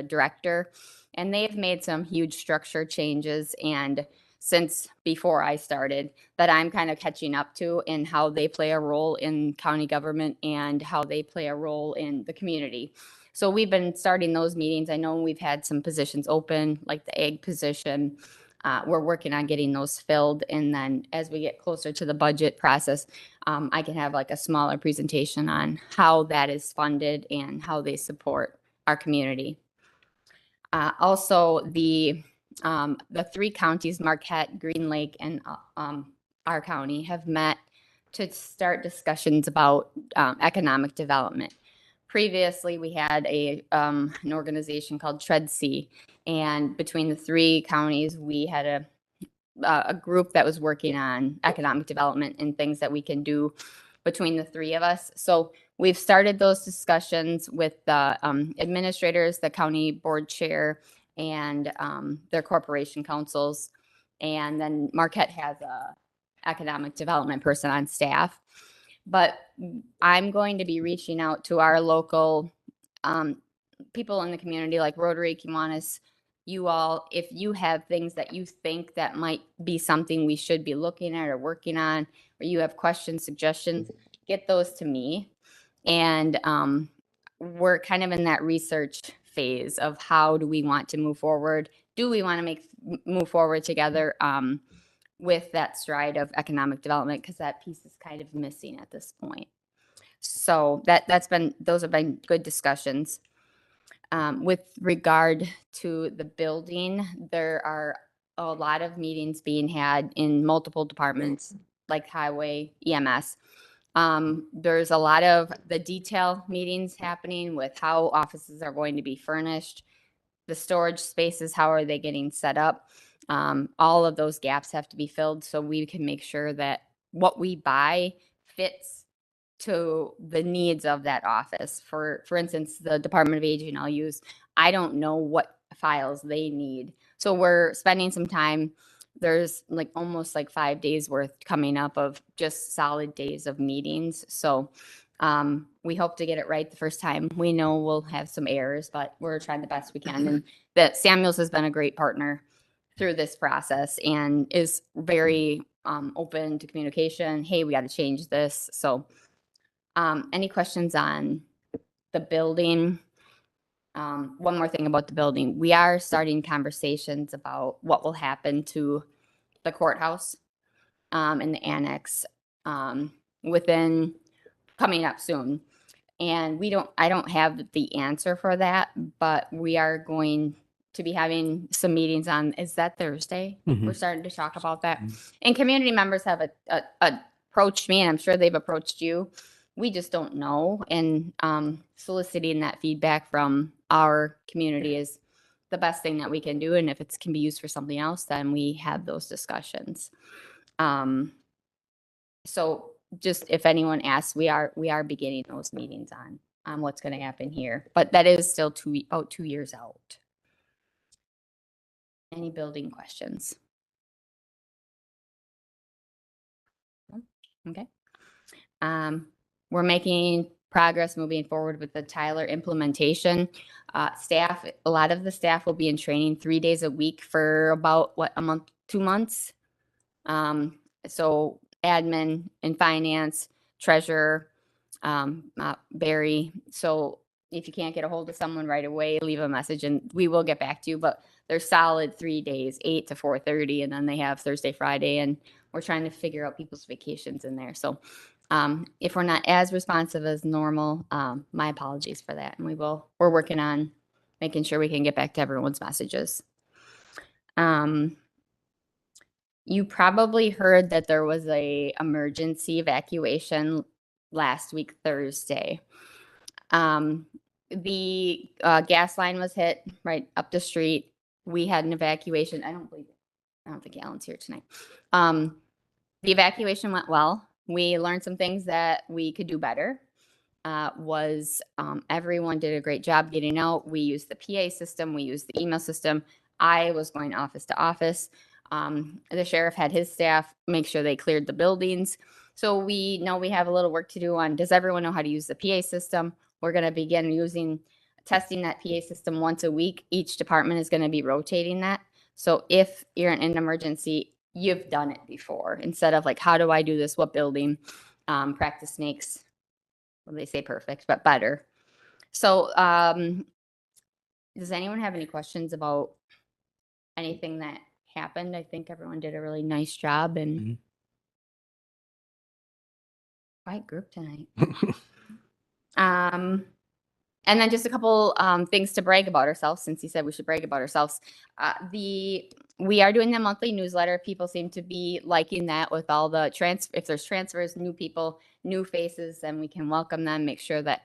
director, and they've made some huge structure changes, and since before I started, that I'm kind of catching up to in how they play a role in county government and how they play a role in the community. So we've been starting those meetings. I know we've had some positions open, like the ag position. We're working on getting those filled, and then as we get closer to the budget process, I can have like a smaller presentation on how that is funded and how they support our community. Also, the 3 counties, Marquette, Green Lake, and our county, have met to start discussions about economic development. Previously, we had an organization called TreadC, and between the 3 counties, we had a group that was working on economic development and things that we can do between the 3 of us. So we've started those discussions with the administrators, the county board chair, and their corporation councils. And then Marquette has a economic development person on staff. But I'm going to be reaching out to our local people in the community, like Rotary, Kiwanis, you all, if you have things that you think that might be something we should be looking at or working on, or you have questions, suggestions, get those to me. And we're kind of in that research phase of how do we want to move forward? Do we want to move forward together with that stride of economic development? Because that piece is kind of missing at this point. So those have been good discussions. With regard to the building, there are a lot of meetings being had in multiple departments like highway, EMS. There's a lot of the detail meetings happening with how offices are going to be furnished, the storage spaces, how are they getting set up? All of those gaps have to be filled so we can make sure that what we buy fits to the needs of that office. For instance, the Department of Aging I'll use, I don't know what files they need. So we're spending some time. There's like almost like 5 days worth coming up of just solid days of meetings. So we hope to get it right the first time. We know we'll have some errors, but we're trying the best we can. And that Samuels has been a great partner through this process and is very open to communication. Hey, we got to change this. So any questions on the building? One more thing about the building. We are starting conversations about what will happen to the courthouse and the annex within coming up soon. And I don't have the answer for that, but we are going to be having some meetings on, is that Thursday? We're starting to talk about that. And community members have approached me, and I'm sure they've approached you. We just don't know. And soliciting that feedback from our community is the best thing that we can do. And if it can be used for something else, then we have those discussions. So just if anyone asks, we are beginning those meetings on what's going to happen here, but that is still about 2 years out. Any building questions? Okay. We're making progress moving forward with the Tyler implementation. Staff, a lot of the staff will be in training 3 days a week for about a month, 2 months. So admin and finance, treasurer, Barry. So if you can't get a hold of someone right away, leave a message and we will get back to you. But they're solid 3 days, 8 to 4:30, and then they have Thursday, Friday, and we're trying to figure out people's vacations in there. So if we're not as responsive as normal, my apologies for that. And we're working on making sure we can get back to everyone's messages. You probably heard that there was a emergency evacuation last week, Thursday. The gas line was hit right up the street. We had an evacuation. I don't think Alan's here tonight. The evacuation went well. We learned some things that we could do better. Everyone did a great job getting out. We used the PA system. We used the email system. I was going office to office. The sheriff had his staff make sure they cleared the buildings. So we know we have a little work to do on, does everyone know how to use the PA system? We're going to begin testing that PA system once a week. Each department is going to be rotating that. So if you're in an emergency, you've done it before, instead of like, how do I do this? What building? Practice makes, well, they say perfect, but better. So does anyone have any questions about anything that happened? I think everyone did a really nice job and quiet group tonight. And then just a couple things to brag about ourselves, since he said we should brag about ourselves. We are doing the monthly newsletter. People seem to be liking that with all the if there's transfers, new people, new faces, then we can welcome them, make sure that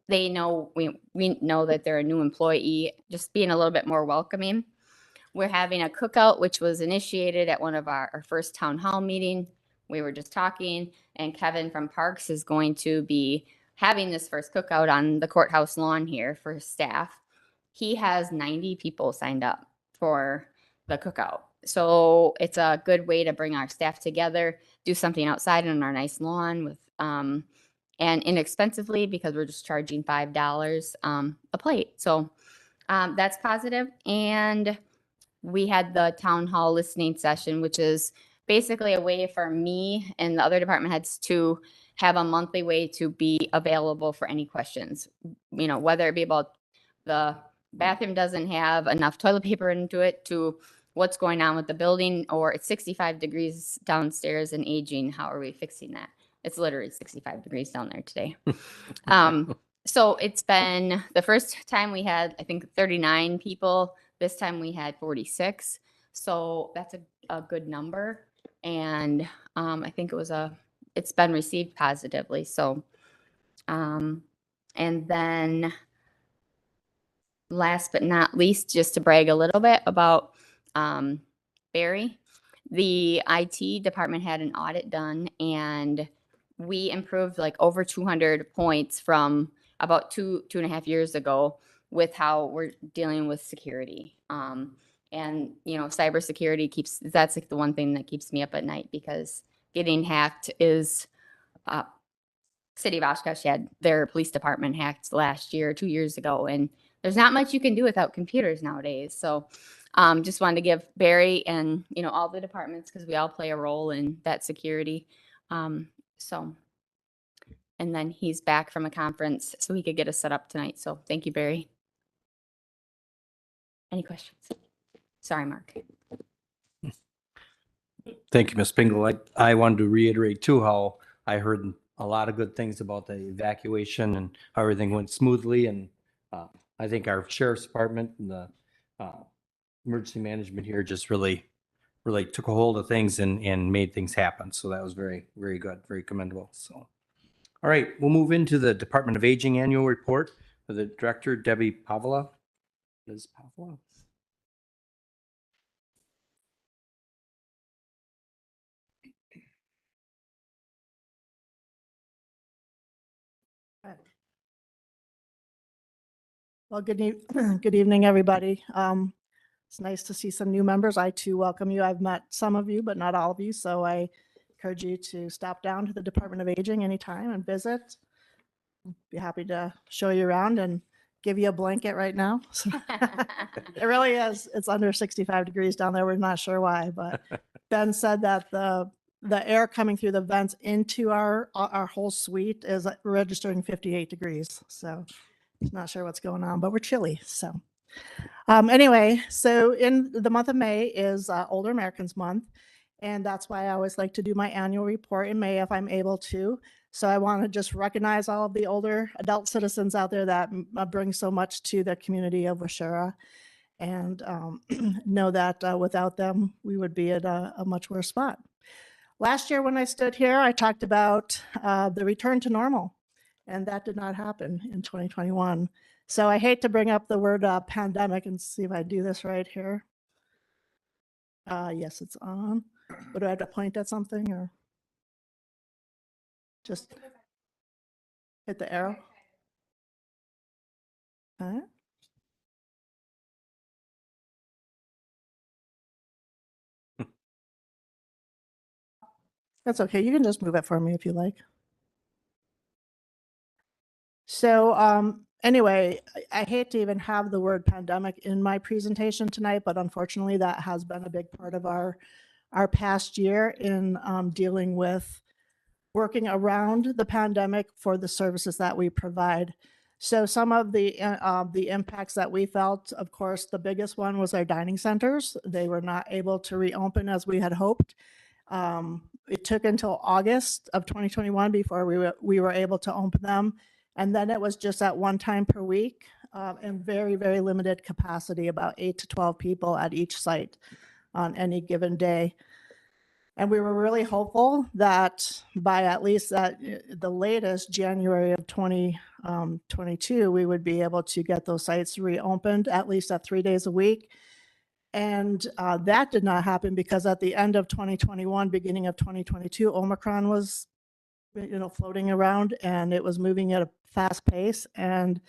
they know, we know that they're a new employee, just being a little bit more welcoming. We're having a cookout, which was initiated at one of our first town hall meeting. We were just talking, and Kevin from Parks is going to be having this first cookout on the courthouse lawn here for staff. He has 90 people signed up for the cookout. So it's a good way to bring our staff together, do something outside on our nice lawn with, and inexpensively, because we're just charging $5 a plate. So that's positive. And we had the town hall listening session, which is basically a way for me and the other department heads to have a monthly way to be available for any questions, whether it be about the bathroom doesn't have enough toilet paper into it, to what's going on with the building, or it's 65 degrees downstairs and aging. How are we fixing that? It's literally 65 degrees down there today. So it's been the first time we had, I think, 39 people. This time we had 46. So that's a good number. And I think it's been received positively. So, and then last but not least, just to brag a little bit about Barry, the IT department had an audit done and we improved like over 200 points from about two and a half years ago with how we're dealing with security. And cybersecurity that's like the one thing that keeps me up at night because getting hacked is, City of Oshkosh had their police department hacked last year, 2 years ago, and there's not much you can do without computers nowadays. So just wanted to give Barry and, all the departments, because we all play a role in that security. So, and then he's back from a conference, so he could get us set up tonight. So thank you, Barry. Any questions? Sorry, Mark. Thank you, Ms. Pingle. I wanted to reiterate too how I heard a lot of good things about the evacuation and how everything went smoothly. And I think our sheriff's department and the emergency management here just really took a hold of things and made things happen. So that was very, very good, very commendable. So, all right, we'll move into the Department of Aging annual report for the director, Debbie Pavla. Ms. Pavla. Well, good evening, everybody. It's nice to see some new members. I too welcome you. I've met some of you, but not all of you. So I encourage you to stop down to the Department of Aging anytime and visit. Be happy to show you around and give you a blanket right now. It really is. It's under 65 degrees down there. We're not sure why, but Ben said that the air coming through the vents into our whole suite is registering 58 degrees. So not sure what's going on, but we're chilly. So anyway, so in the month of May is Older Americans Month. And that's why I always like to do my annual report in May if I'm able to. So I want to just recognize all of the older adult citizens out there that bring so much to the community of Waushara, and know that without them, we would be at a much worse spot. Last year when I stood here, I talked about the return to normal, and that did not happen in 2021. So I hate to bring up the word pandemic and see if I do this right here. Yes, it's on. But do I have to point at something or just hit the arrow? Huh? That's okay. You can just move it for me if you like. So anyway, I hate to even have the word pandemic in my presentation tonight, but unfortunately that has been a big part of our past year in dealing with working around the pandemic for the services that we provide. So some of the impacts that we felt, of course, the biggest one was our dining centers. They were not able to reopen as we had hoped. It took until August of 2021 before we were able to open them. And then it was just at one time per week and very, very limited capacity, about 8 to 12 people at each site on any given day. And we were really hopeful that by at least the latest January of 2022, we would be able to get those sites reopened at least at 3 days a week. And that did not happen because at the end of 2021, beginning of 2022, Omicron was floating around and it was moving at a fast pace. And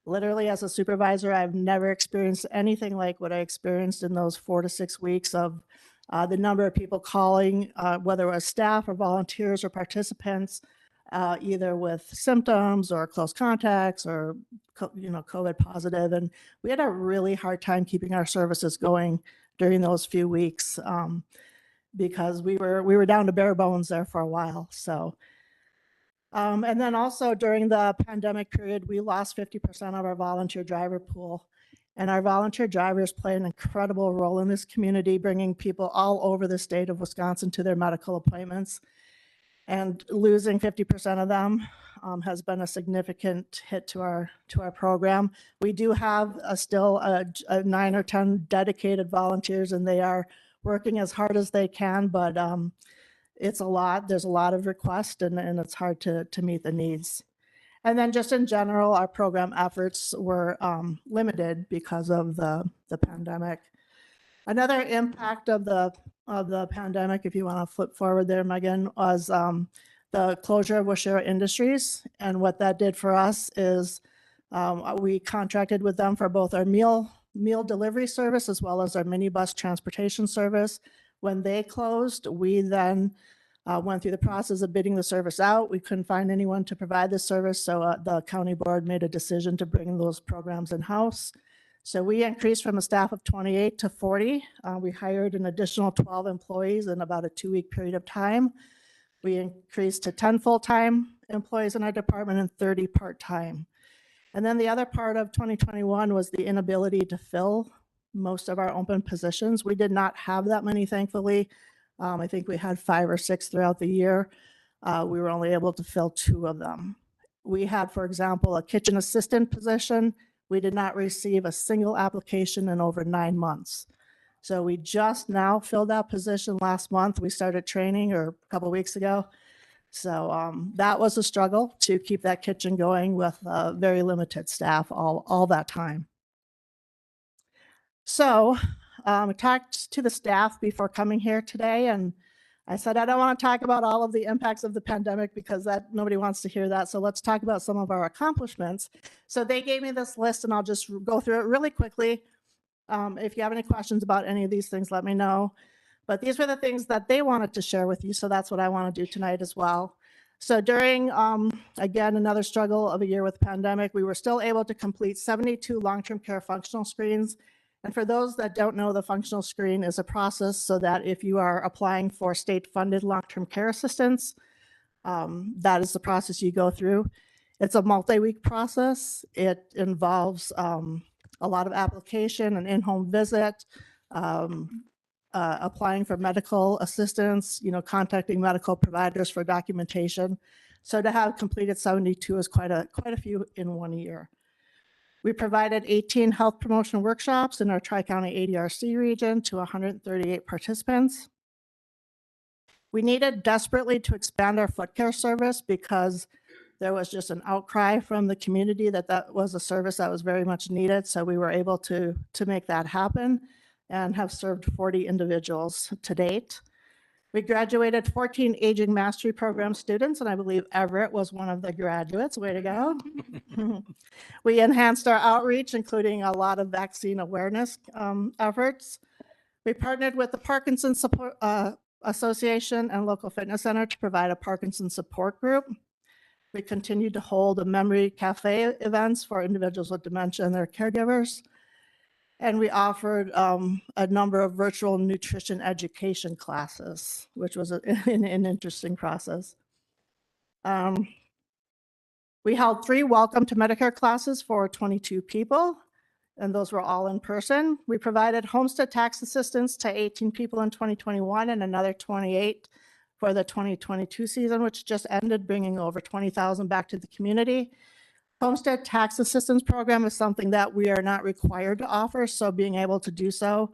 literally as a supervisor, I've never experienced anything like what I experienced in those 4 to 6 weeks of the number of people calling, whether it was staff or volunteers or participants, either with symptoms or close contacts or COVID positive. And we had a really hard time keeping our services going during those few weeks because we were down to bare bones there for a while. So and then also during the pandemic period, we lost 50% of our volunteer driver pool. And our volunteer drivers play an incredible role in this community, bringing people all over the state of Wisconsin to their medical appointments. And losing 50% of them has been a significant hit to our program. We do have still a 9 or 10 dedicated volunteers, and they are working as hard as they can, but it's a lot. There's a lot of requests, and it's hard to meet the needs. And then just in general, our program efforts were limited because of the pandemic. Another impact of the pandemic, if you want to flip forward there, Megan, was the closure of Waushara Industries. And what that did for us is we contracted with them for both our meal delivery service as well as our minibus transportation service. When they closed, we then went through the process of bidding the service out. We couldn't find anyone to provide the service, so the county board made a decision to bring those programs in-house. So we increased from a staff of 28 to 40. We hired an additional 12 employees in about a 2-week period of time. We increased to 10 full-time employees in our department and 30 part-time. And then the other part of 2021 was the inability to fill most of our open positions. We did not have that many, thankfully. I think we had 5 or 6 throughout the year. We were only able to fill 2 of them. We had, for example, a kitchen assistant position. We did not receive a single application in over 9 months. So we just now filled that position last month. We started training or a couple of weeks ago. So that was a struggle to keep that kitchen going with very limited staff all that time. So I talked to the staff before coming here today, and I said, I don't want to talk about all of the impacts of the pandemic because nobody wants to hear that. So let's talk about some of our accomplishments. So they gave me this list, and I'll just go through it really quickly. If you have any questions about any of these things, let me know. But these were the things that they wanted to share with you. So that's what I want to do tonight as well. So during, again, another struggle of a year with the pandemic, we were still able to complete 72 long-term care functional screens. And for those that don't know, the functional screen is a process so that if you are applying for state-funded long-term care assistance, that is the process you go through. It's a multi-week process. It involves a lot of application, an in-home visit, applying for medical assistance, contacting medical providers for documentation. So to have completed 72 is quite a few in 1 year. We provided 18 health promotion workshops in our Tri-County ADRC region to 138 participants. We needed desperately to expand our foot care service because there was just an outcry from the community that was a service that was very much needed. So we were able to make that happen and have served 40 individuals to date. We graduated 14 Aging Mastery Program students, and I believe Everett was one of the graduates. Way to go. We enhanced our outreach, including a lot of vaccine awareness efforts. We partnered with the Parkinson's Support Association and local fitness center to provide a Parkinson's support group. We continued to hold a memory cafe events for individuals with dementia and their caregivers. And we offered a number of virtual nutrition education classes, which was an interesting process. We held 3 Welcome to Medicare classes for 22 people, and those were all in person. We provided homestead tax assistance to 18 people in 2021 and another 28 for the 2022 season, which just ended, bringing over 20,000 back to the community. Homestead tax assistance program is something that we are not required to offer, so being able to do so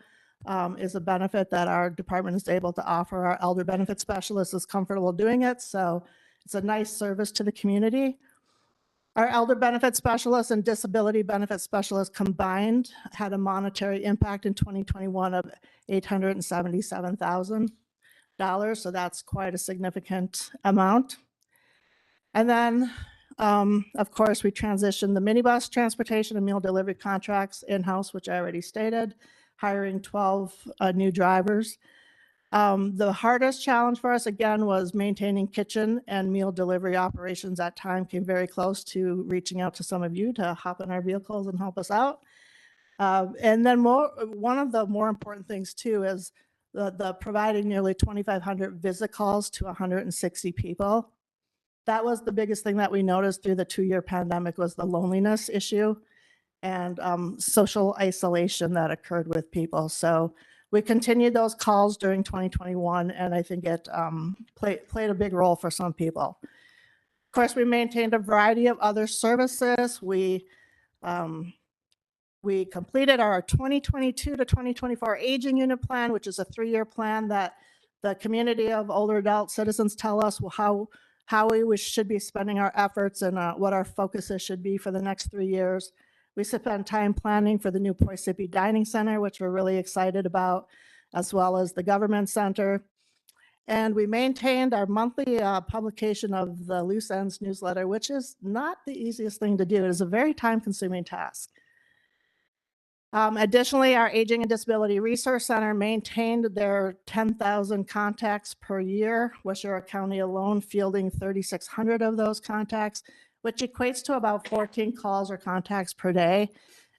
is a benefit that our department is able to offer. Our elder benefit specialist is comfortable doing it, so it's a nice service to the community. Our elder benefit specialist and disability benefit specialist combined had a monetary impact in 2021 of $877,000, so that's quite a significant amount. And then of course, we transitioned the minibus transportation and meal delivery contracts in-house, which I already stated, hiring 12 new drivers. The hardest challenge for us, again, was maintaining kitchen and meal delivery operations. That time came very close to reaching out to some of you to hop in our vehicles and help us out. And then one of the more important things, too, is the providing nearly 2,500 visit calls to 160 people. That was the biggest thing that we noticed through the 2-year pandemic was the loneliness issue and social isolation that occurred with people. So We continued those calls during 2021, and I think it played a big role for some people. Of course, we maintained a variety of other services. We completed our 2022 to 2024 aging unit plan, which is a 3-year plan that the community of older adult citizens tell us how we should be spending our efforts and what our focuses should be for the next 3 years. We spent time planning for the new Poisippi Dining Center, which we're really excited about, as well as the government center. And we maintained our monthly publication of the Loose Ends newsletter, which is not the easiest thing to do. It is a very time-consuming task. Additionally, our Aging and Disability Resource Center maintained their 10,000 contacts per year, Waushara County alone fielding 3,600 of those contacts, which equates to about 14 calls or contacts per day.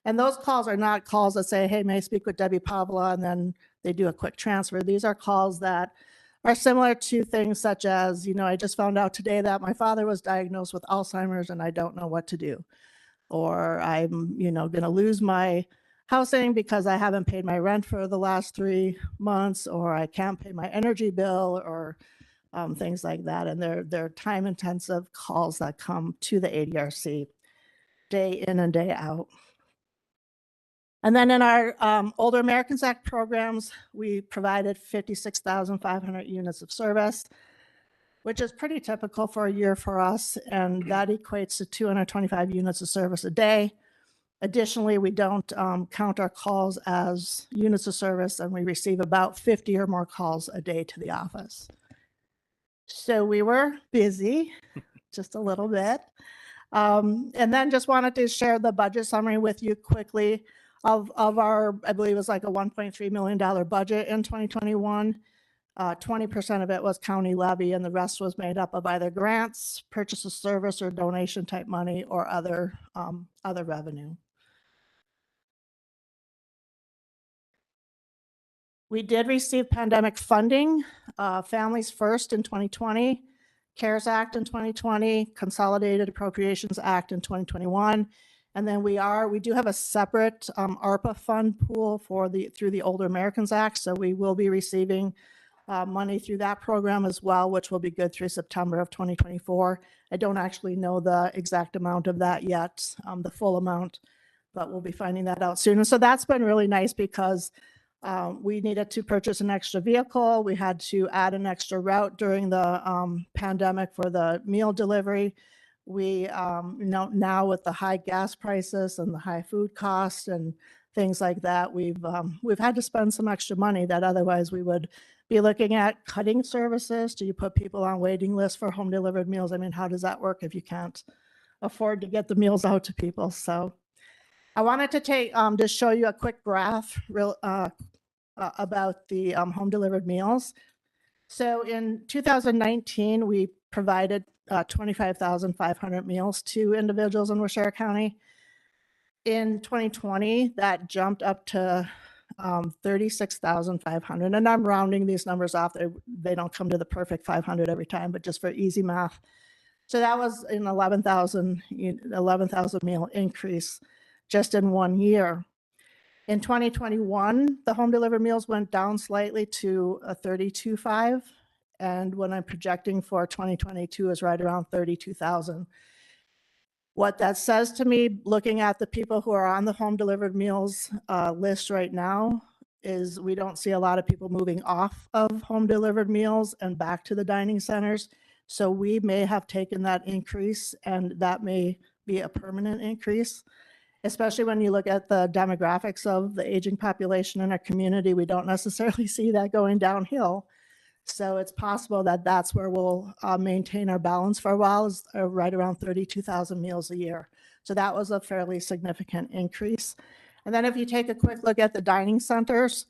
And those calls are not calls that say, hey, may I speak with Debbie Pavla, and then they do a quick transfer. These are calls that are similar to things such as, I just found out today that my father was diagnosed with Alzheimer's and I don't know what to do. Or I'm, going to lose my housing because I haven't paid my rent for the last 3 months, or I can't pay my energy bill, or things like that. And they're time-intensive calls that come to the ADRC day in and day out. And then in our Older Americans Act programs, we provided 56,500 units of service, which is pretty typical for a year for us, and that equates to 225 units of service a day. Additionally, we don't count our calls as units of service, and we receive about 50 or more calls a day to the office. So we were busy, just a little bit. And then just wanted to share the budget summary with you quickly of our, I believe it was like a $1.3 million budget in 2021. 20% of it was county levy, and the rest was made up of either grants, purchase of service, or donation type money, or other revenue. We did receive pandemic funding, Families First in 2020, CARES Act in 2020, Consolidated Appropriations Act in 2021. And then we do have a separate ARPA fund pool through the Older Americans Act. So we will be receiving money through that program as well, which will be good through September of 2024. I don't actually know the exact amount of that yet, the full amount, but we'll be finding that out soon. And so that's been really nice because we needed to purchase an extra vehicle. We had to add an extra route during the pandemic for the meal delivery. We now with the high gas prices and the high food costs and things like that, we've had to spend some extra money that otherwise we would be looking at cutting services. Do you put people on waiting lists for home delivered meals? I mean, how does that work if you can't afford to get the meals out to people? So I wanted to just show you a quick graph about the home delivered meals. So in 2019, we provided 25,500 meals to individuals in Waushara County. In 2020, that jumped up to 36,500. And I'm rounding these numbers off. They don't come to the perfect 500 every time, but just for easy math. So that was an 11,000 meal increase just in 1 year. In 2021, the home delivered meals went down slightly to 32,500. And what I'm projecting for 2022 is right around 32,000. What that says to me, looking at the people who are on the home delivered meals list right now, is we don't see a lot of people moving off of home delivered meals and back to the dining centers. So we may have taken that increase, and that may be a permanent increase, especially when you look at the demographics of the aging population in our community. We don't necessarily see that going downhill. So it's possible that that's where we'll maintain our balance for a while, is right around 32,000 meals a year. So that was a fairly significant increase. And then if you take a quick look at the dining centers,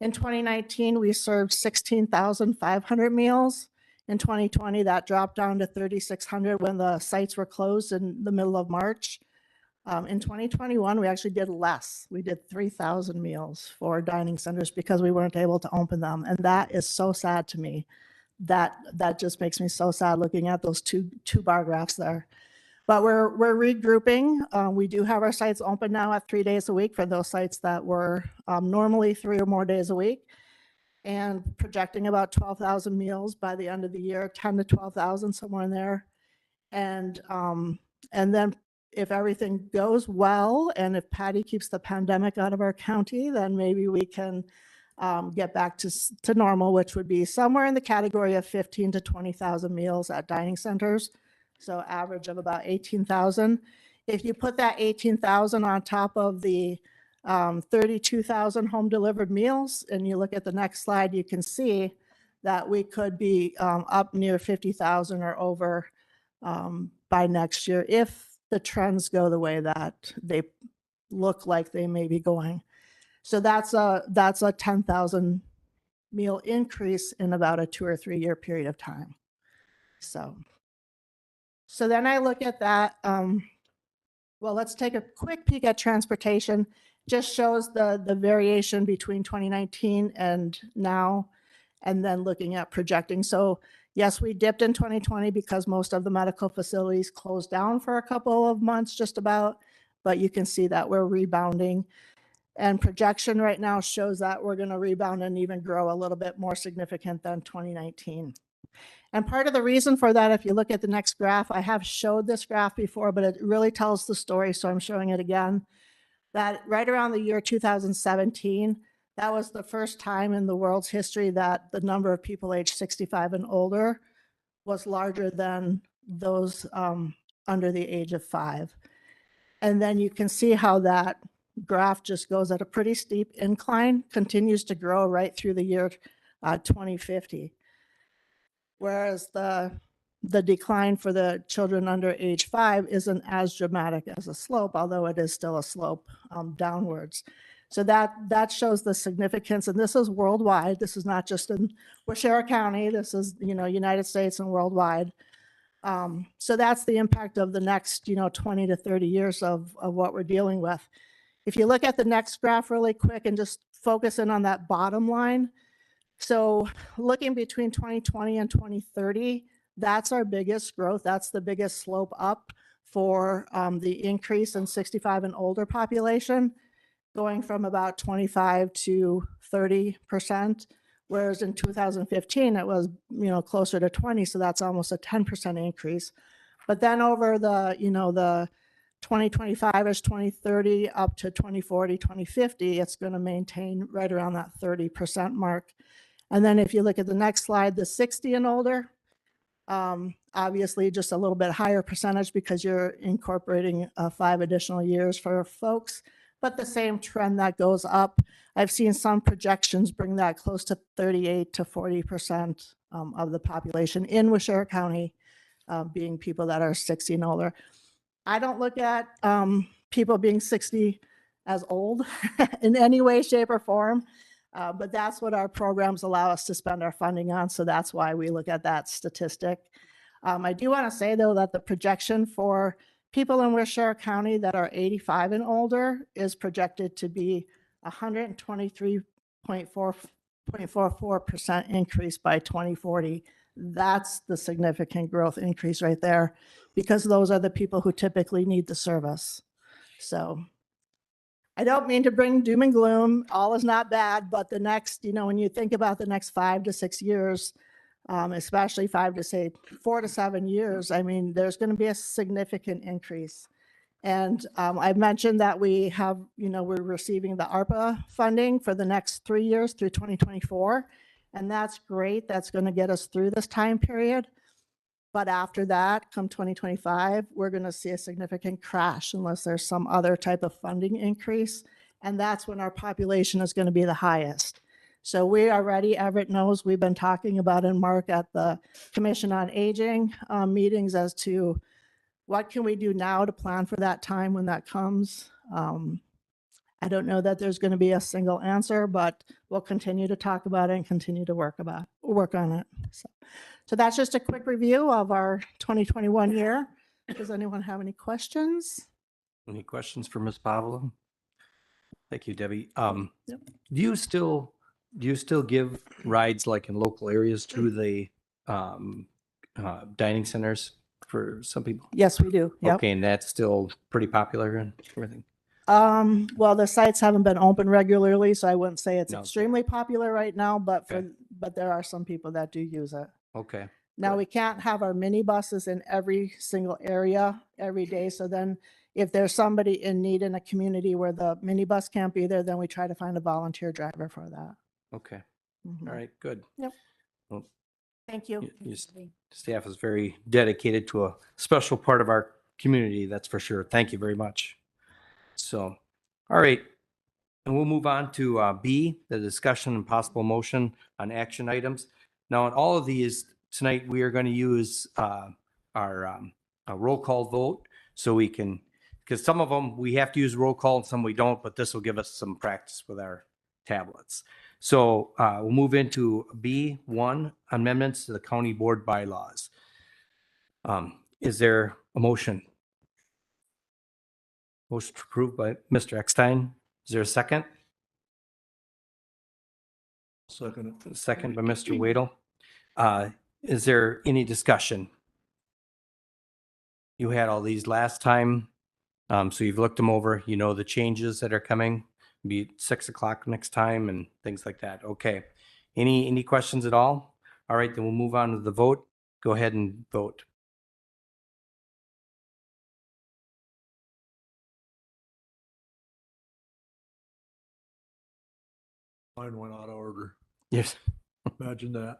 in 2019, we served 16,500 meals. In 2020, that dropped down to 3,600 when the sites were closed in the middle of March. In 2021, we actually did less. We did 3,000 meals for dining centers because we weren't able to open them. And that is so sad to me. That just makes me so sad looking at those two bar graphs there. But we're regrouping. We do have our sites open now at 3 days a week for those sites that were normally 3 or more days a week, and projecting about 12,000 meals by the end of the year, 10 to 12,000, somewhere in there. And then if everything goes well, and if Patty keeps the pandemic out of our county, then maybe we can get back to normal, which would be somewhere in the category of 15 to 20,000 meals at dining centers. So average of about 18,000. If you put that 18,000 on top of the 32,000 home delivered meals, and you look at the next slide, you can see that we could be up near 50,000 or over by next year if the trends go the way that they look like they may be going. So that's a 10,000 meal increase in about a 2 or 3 year period of time. So then I look at that. Well, let's take a quick peek at transportation. Just shows the variation between 2019 and now, and then looking at projecting. So yes, we dipped in 2020 because most of the medical facilities closed down for a couple of months, just about, but you can see that we're rebounding. And projection right now shows that we're going to rebound and even grow a little bit more significant than 2019. And part of the reason for that, if you look at the next graph, I have showed this graph before, but it really tells the story, so I'm showing it again, that right around the year 2017, that was the first time in the world's history that the number of people aged 65 and older was larger than those under the age of 5. And then you can see how that graph just goes at a pretty steep incline, continues to grow right through the year 2050. Whereas the decline for the children under age 5 isn't as dramatic as a slope, although it is still a slope downwards. So that shows the significance, and this is worldwide. This is not just in Waushara County. This is, United States and worldwide. So that's the impact of the next, 20 to 30 years of what we're dealing with. If you look at the next graph really quick and just focus in on that bottom line. So looking between 2020 and 2030, that's our biggest growth. That's the biggest slope up for the increase in 65 and older population, going from about 25 to 30%, whereas in 2015 it was closer to 20, so that's almost a 10% increase. But then over the the 2025-ish, 2030 up to 2040, 2050, it's going to maintain right around that 30% mark. And then if you look at the next slide, the 60 and older, obviously just a little bit higher percentage because you're incorporating 5 additional years for folks, but the same trend that goes up. I've seen some projections bring that close to 38 to 40% of the population in Waushara County being people that are 60 and older. I don't look at people being 60 as old in any way, shape, or form. But that's what our programs allow us to spend our funding on. So that's why we look at that statistic. I do want to say, though, that the projection for people in Waushara County that are 85 and older is projected to be 123.44% increase by 2040. That's the significant growth increase right there, because those are the people who typically need the service. So I don't mean to bring doom and gloom. All is not bad, but the next, when you think about the next 5 to 6 years, especially 4 to 7 years, I mean, there's going to be a significant increase. And I mentioned that we have, we're receiving the ARPA funding for the next 3 years through 2024. And that's great. That's going to get us through this time period. But after that, come 2025, we're going to see a significant crash unless there's some other type of funding increase. And that's when our population is going to be the highest. So we are ready. Everett knows we've been talking about in Mark at the Commission on Aging meetings as to what can we do now to plan for that time when that comes. I don't know that there's going to be a single answer, but we'll continue to talk about it and continue to work on it. So that's just a quick review of our 2021 year. Does anyone have any questions? Any questions for Ms. Pavlov? Thank you, Debbie. Yep. Do you still give rides like in local areas to the dining centers? for some people? Yes, we do. Yep. Okay, and that's still pretty popular and everything? Well, the sites haven't been open regularly, so I wouldn't say it's No. extremely popular right now, but Okay. but there are some people that do use it. Okay, Now, Good. we can't have our mini buses in every single area every day. So then if there's somebody in need in a community where the minibus can't be there, then we try to find a volunteer driver for that. okay, Mhm. all right, good. Yep. Well, Thank you. your staff is very dedicated to a special part of our community, that's for sure. Thank you very much. So, all right. And we'll move on to B, the discussion and possible motion on action items. Now, in all of these, tonight, we are going to use our a roll call vote so we can, because some of them, we have to use roll call and some we don't, but this will give us some practice with our tablets. So we'll move into B1, amendments to the county board bylaws. Is there a motion? Motion approved by Mr. Eckstein. Is there a second? Second. Second by Mr. Waddle. Is there any discussion? You had all these last time, so you've looked them over, you know the changes that are coming, be 6 o'clock next time and things like that. Okay. Any questions at all? All right, then we'll move on to the vote. Go ahead and vote. Mine went out of order. Yes. Imagine that.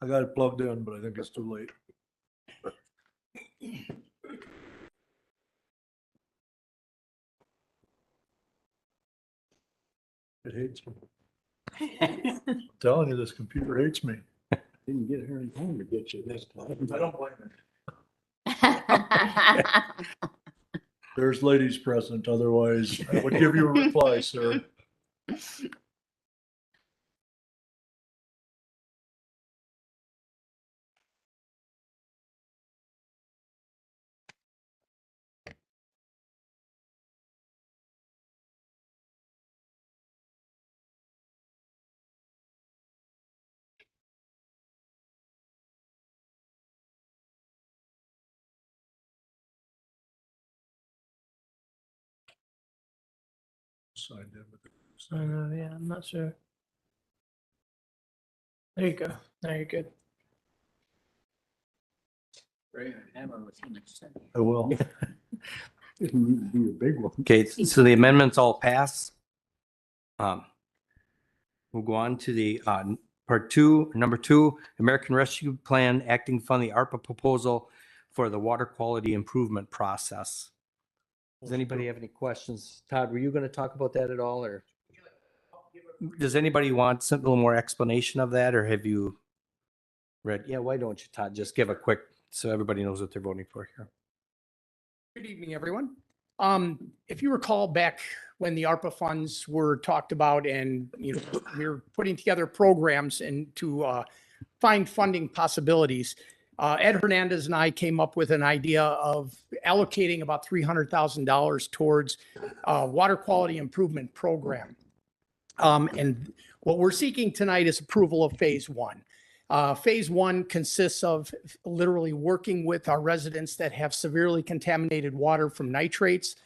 I got it plugged in, but I think it's too late. It hates me. I'm telling you, this computer hates me. Didn't get her in time to get you this time. I don't blame it. There's ladies present, otherwise I would give you a reply, sir. Signed in with it. Yeah, I'm not sure. There you go. Now you're good. I will. It needs to be a big one. Okay, so the amendments all pass. We'll go on to the part two, number 2, American Rescue Plan Acting Fund, the ARPA proposal for the water quality improvement process. Does anybody have any questions? Todd, were you going to talk about that at all, or does anybody want some little more explanation of that, or have you read? Yeah, why don't you, Todd, just give a quick, so everybody knows what they're voting for here. Good evening, everyone. If you recall back when the ARPA funds were talked about and, we were putting together programs and to find funding possibilities, Ed Hernandez and I came up with an idea of allocating about $300,000 towards water quality improvement program. And what we're seeking tonight is approval of phase 1. Phase 1 consists of literally working with our residents that have severely contaminated water from nitrates.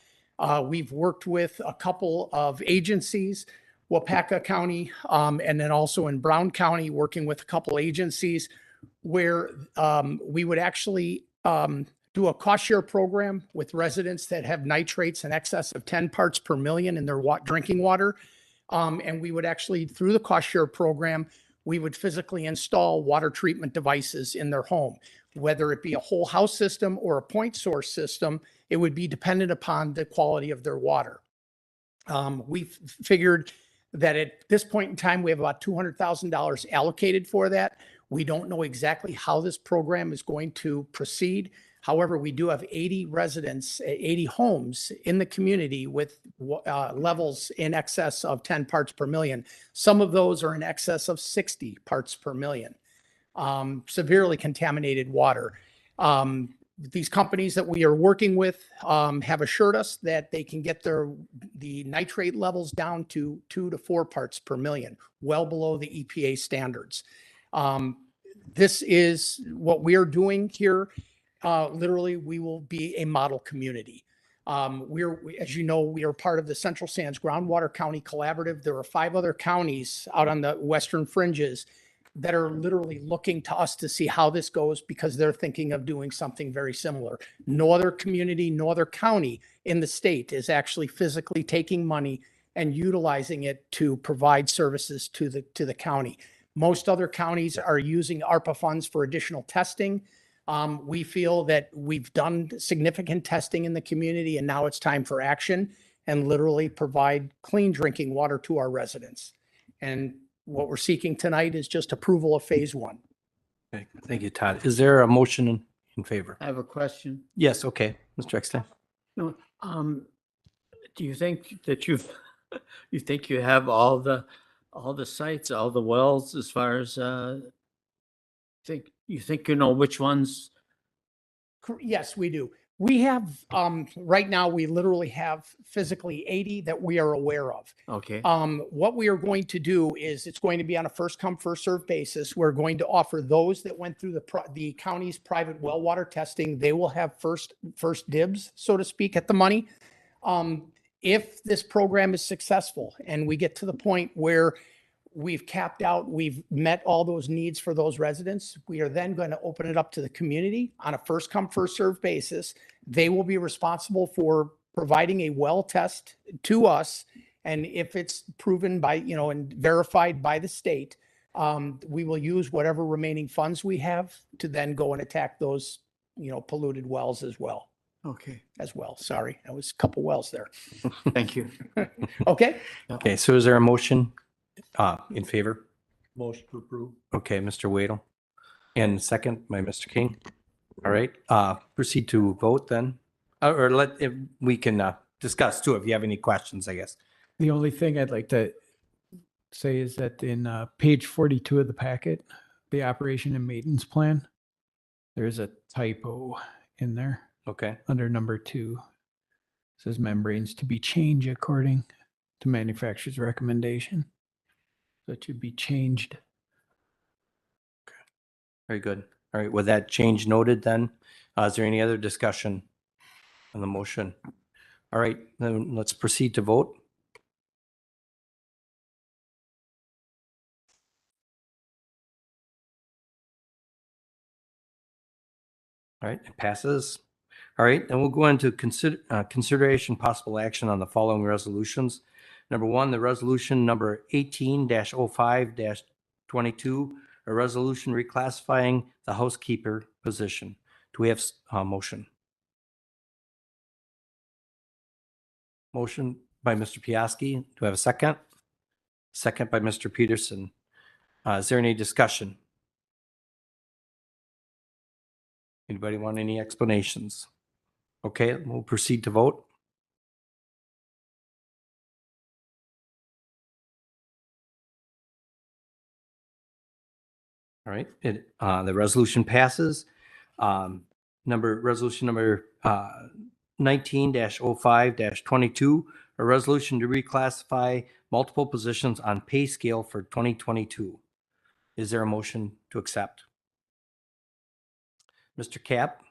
We've worked with a couple of agencies, Waushara County, and then also in Brown County, working with a couple agencies where we would actually do a cost share program with residents that have nitrates in excess of 10 parts per million in their drinking water. And we would actually, through the cost share program, we would physically install water treatment devices in their home, whether it be a whole house system or a point source system. It would be dependent upon the quality of their water. We figured that at this point in time, we have about $200,000 allocated for that. We don't know exactly how this program is going to proceed. However, we do have 80 residents, 80 homes in the community with levels in excess of 10 parts per million. Some of those are in excess of 60 parts per million. Severely contaminated water. These companies that we are working with have assured us that they can get the nitrate levels down to 2 to 4 parts per million, well below the EPA standards. this is what we are doing here. Literally, we will be a model community. As you know, we are part of the Central Sands Groundwater County Collaborative. There are 5 other counties out on the western fringes that are literally looking to us to see how this goes because they're thinking of doing something very similar. No other community, no other county in the state is actually physically taking money and utilizing it to provide services to the county. Most other counties are using ARPA funds for additional testing. We feel that we've done significant testing in the community and now it's time for action and literally provide clean drinking water to our residents. And what we're seeking tonight is just approval of phase 1. Okay, thank you, Todd. Is there a motion in favor? I have a question. Yes, okay, Mr. Eckstein. No, do you think that you think you have all the sites, all the wells as far as, you think you know which ones? Yes, we do. We have, right now, we literally have physically 80 that we are aware of. Okay. What we are going to do is it's going to be on a first come, first served basis. We're going to offer those that went through the county's private well water testing. They will have first dibs, so to speak, at the money. If this program is successful and we get to the point where we've capped out, we've met all those needs for those residents, we are then going to open it up to the community on a first come, first served basis. They will be responsible for providing a well test to us. And if it's proven by, and verified by the state, we will use whatever remaining funds we have to then go and attack those, polluted wells as well. Okay. Sorry, that was a couple wells there. Thank you. Okay. Okay, so is there a motion in favor? Motion to approve. Okay, Mr. Waddle. And second by Mr. King. All right, proceed to vote then. We can discuss too if you have any questions, I guess. The only thing I'd like to say is that in page 42 of the packet, the operation and maintenance plan, there's a typo in there Okay, under number 2. It says membranes to be changed according to manufacturer's recommendation. So it should be changed. very good. All right, with that change noted then, is there any other discussion on the motion? All right, then let's proceed to vote. All right, it passes. All right, then we'll go into consideration possible action on the following resolutions. Number 1, the resolution number 18-05-22, a resolution reclassifying the housekeeper position. Do we have a motion? Motion by Mr. Piaski. Do we have a second? Second by Mr. Peterson. Is there any discussion? Anybody want any explanations? Okay, we'll proceed to vote. All right, the resolution passes. Resolution number 19-05-22, a resolution to reclassify multiple positions on pay scale for 2022. Is there a motion to accept? Mr. Cap,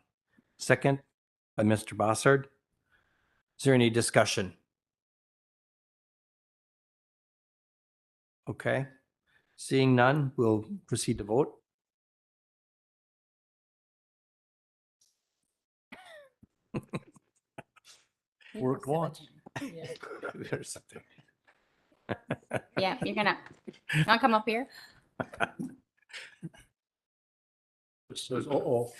second by Mr. Bossard. Is there any discussion? Okay, seeing none, we'll proceed to vote. Worked once. There's something. Yeah, you want to come up here? It says, uh-oh.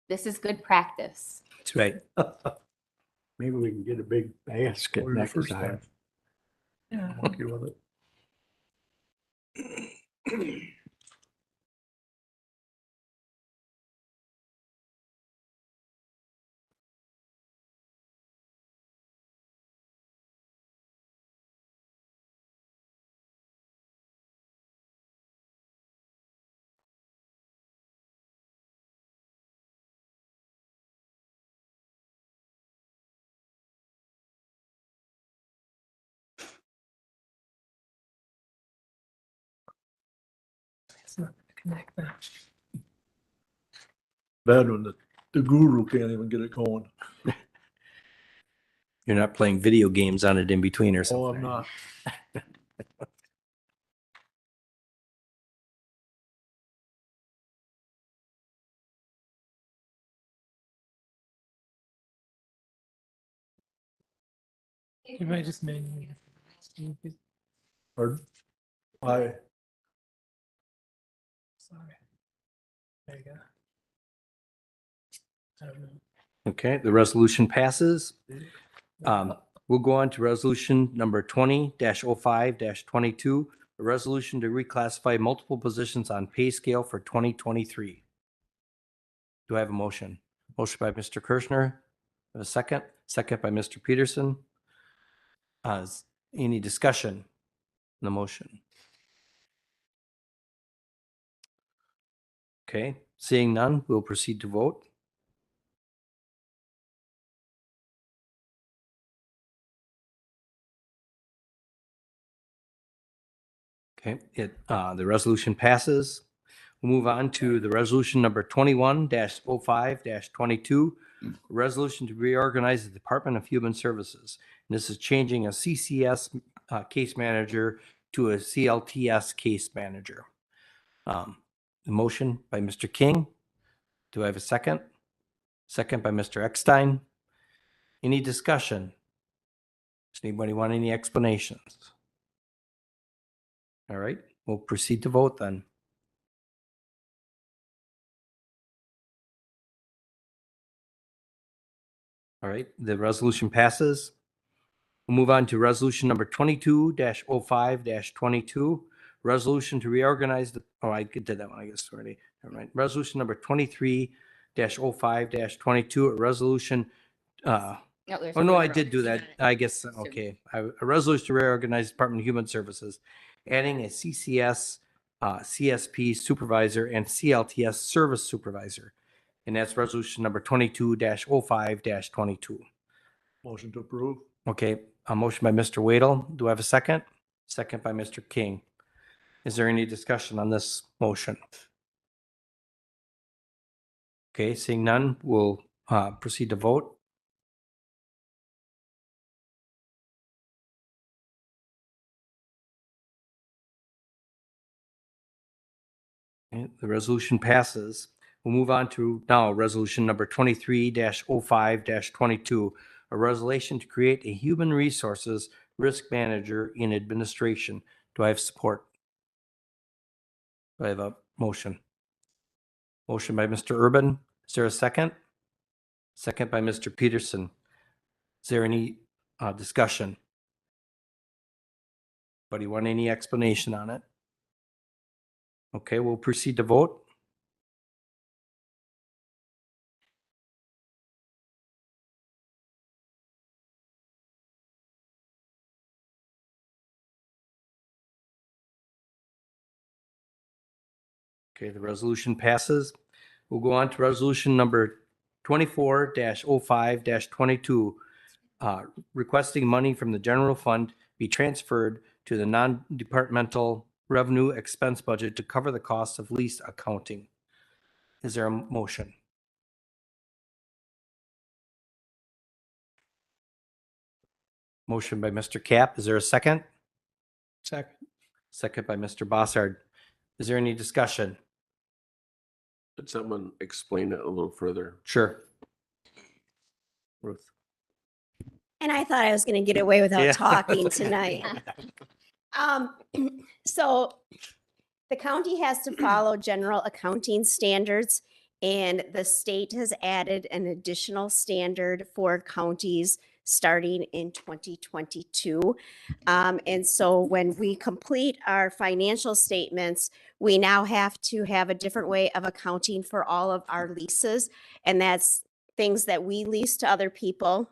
This is good practice. That's right. Maybe we can get a big basket Or the next first time. time. Monkey with it. Connect that. Bad when the guru can't even get it going. You're not playing video games on it in between or Oh, I'm something. not. You might just manually. Pardon? I, Sorry. There you go. I don't know. Okay, the resolution passes. We'll go on to resolution number 20-05-22, a resolution to reclassify multiple positions on pay scale for 2023. Do I have a motion? Motion by Mr. Kirschner. A second? Second by Mr. Peterson. Any discussion on the motion? Okay, seeing none, we'll proceed to vote. Okay, the resolution passes. We'll move on to the resolution number 21-05-22, resolution to reorganize the Department of Human Services. And this is changing a CCS case manager to a CLTS case manager. The motion by Mr. King. Do I have a second? Second by Mr. Eckstein. Any discussion? Does anybody want any explanations? All right, we'll proceed to vote then. All right, the resolution passes. We'll move on to resolution number 22-05-22, resolution to reorganize the, oh, I did that one, I guess already. Never mind. Resolution number 23-05-22, a resolution, No, there's oh, no, I one did do that. more. I guess, okay. A resolution to reorganize Department of Human Services, adding a CCS, CSP supervisor and CLTS service supervisor. And that's resolution number 22-05-22. motion to approve. Okay, a motion by Mr. Waddle. Do I have a second? Second by Mr. King. Is there any discussion on this motion? Okay, seeing none, we'll proceed to vote. Okay, the resolution passes. We'll move on to now resolution number 23-05-22, a resolution to create a human resources risk manager in administration. Do I have support? Do I have a motion? Motion by Mr. Urban. Is there a second? Second by Mr. Peterson. Is there any discussion? Anybody want any explanation on it? Okay, we'll proceed to vote. Okay, the resolution passes. We'll go on to resolution number 24-05-22, requesting money from the general fund be transferred to the non-departmental revenue expense budget to cover the cost of lease accounting. Is there a motion? Motion by Mr. Cap. Is there a second? Second. Second by Mr. Bossard. Is there any discussion? Could someone explain it a little further? Sure. Ruth. And I thought I was going to get away without Yeah. talking tonight. So the county has to follow general accounting standards, and the state has added an additional standard for counties starting in 2022. And so when we complete our financial statements, we now have to have a different way of accounting for all of our leases. And that's things that we lease to other people,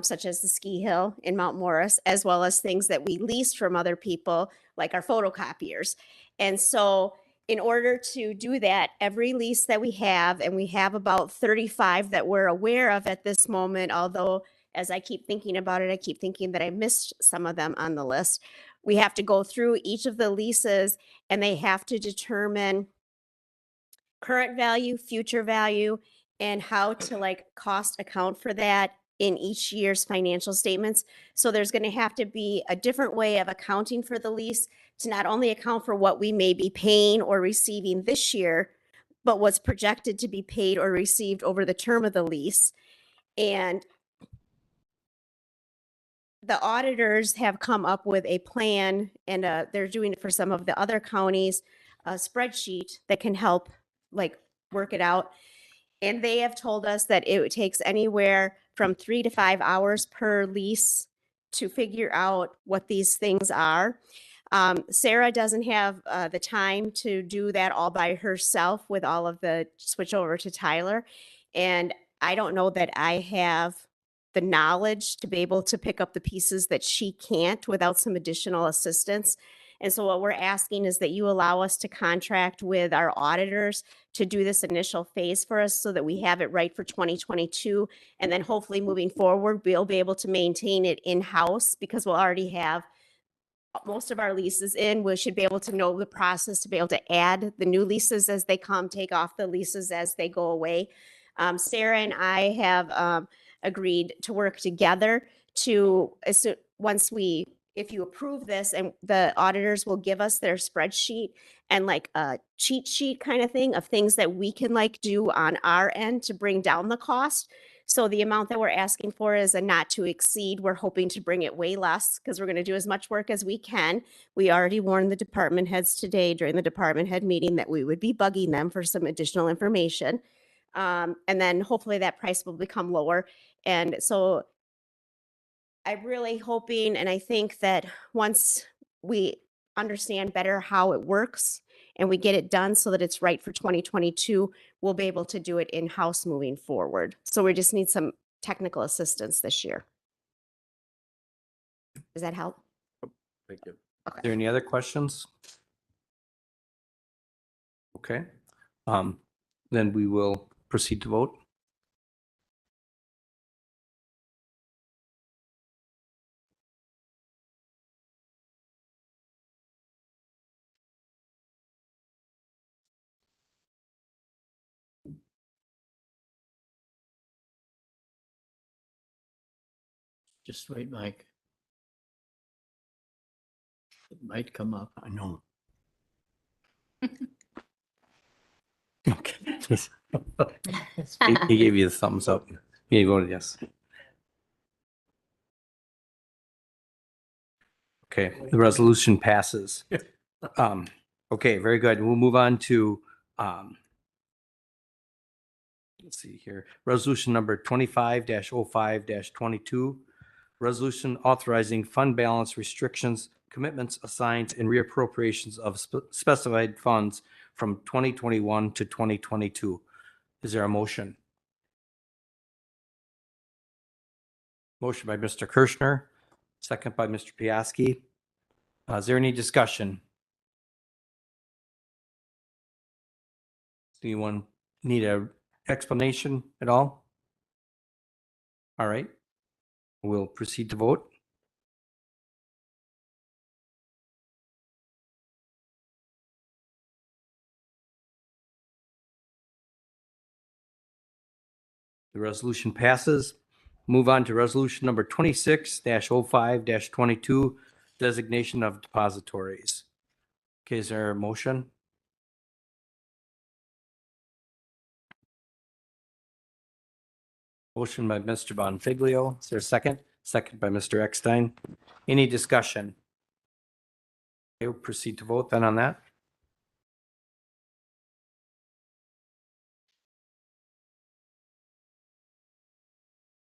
such as the ski hill in Mount Morris, as well as things that we lease from other people, like our photocopiers. And so in order to do that, every lease that we have, and we have about 35 that we're aware of at this moment, although as I keep thinking about it, I keep thinking that I missed some of them on the list. We have to go through each of the leases, and they have to determine current value, future value, and how to like cost account for that in each year's financial statements. So there's going to have to be a different way of accounting for the lease to not only account for what we may be paying or receiving this year, but what's projected to be paid or received over the term of the lease. And the auditors have come up with a plan, and they're doing it for some of the other counties, a spreadsheet that can help like work it out. And they have told us that it takes anywhere from 3 to 5 hours per lease to figure out what these things are. Sarah doesn't have the time to do that all by herself with all of the switch over to Tyler. And I don't know that I have the knowledge to be able to pick up the pieces that she can't without some additional assistance. And so what we're asking is that you allow us to contract with our auditors to do this initial phase for us so that we have it right for 2022. And then hopefully moving forward, we'll be able to maintain it in-house because we'll already have most of our leases in. We should be able to know the process to be able to add the new leases as they come, take off the leases as they go away. Sarah and I have agreed to work together to, once we, if you approve this, and the auditors will give us their spreadsheet and like a cheat sheet kind of thing of things that we can like do on our end to bring down the cost. So the amount that we're asking for is a not to exceed. We're hoping to bring it way less because we're going to do as much work as we can. We already warned the department heads today during the department head meeting that we would be bugging them for some additional information. And then hopefully that price will become lower. And so I'm really hoping, and I think that once we understand better how it works and we get it done so that it's right for 2022, we'll be able to do it in-house moving forward. So we just need some technical assistance this year. Does that help? Thank you. Are there any other questions? Okay, then we will proceed to vote. Just wait, Mike. It might come up. I know. Okay. He gave you the thumbs up. He voted yes. Okay, the resolution passes. Okay, very good. We'll move on to, let's see here, resolution number 25-05-22. Resolution authorizing fund balance restrictions, commitments, assigns, and reappropriations of specified funds from 2021 to 2022. Is there a motion? Motion by Mr. Kirschner, second by Mr. Piaski. Is there any discussion? Do you need an explanation at all? All right, we'll proceed to vote. The resolution passes. Move on to resolution number 26-05-22, designation of depositories. Okay, is there a motion? Motion by Mr. Bonfiglio. Is there a second? Second by Mr. Eckstein. Any discussion? Okay, we'll proceed to vote then on that.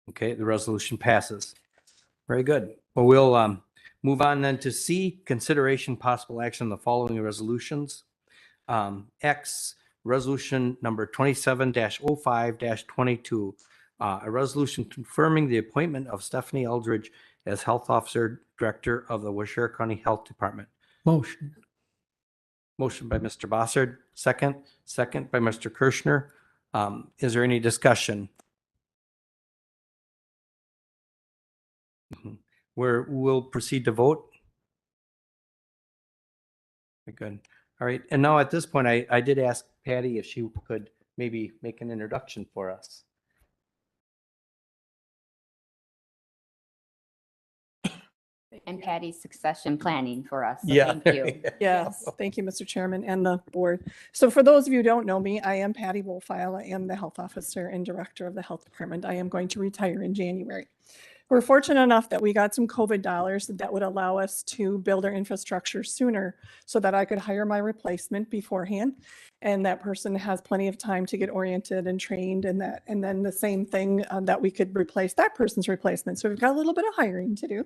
Okay, the resolution passes. Very good. Well, we'll move on then to C, consideration possible action on the following resolutions. X, resolution number 27-05-22, a resolution confirming the appointment of Stephanie Eldridge as Health Officer Director of the Waushara County Health Department. Motion. Motion by Mr. Bossard, second by Mr. Kirschner. Is there any discussion? We'll proceed to vote. Very good. All right. And now at this point, I did ask Patty if she could maybe make an introduction for us. And Patty's succession planning for us. So Yeah. Thank you. Yes, thank you, Mr. Chairman and the board. So for those of you who don't know me, I am Patty Wolfile. I am the health officer and director of the health department. I am going to retire in January. We're fortunate enough that we got some COVID dollars that would allow us to build our infrastructure sooner so that I could hire my replacement beforehand. And that person has plenty of time to get oriented and trained and that, and then the same thing that we could replace that person's replacement. So we've got a little bit of hiring to do.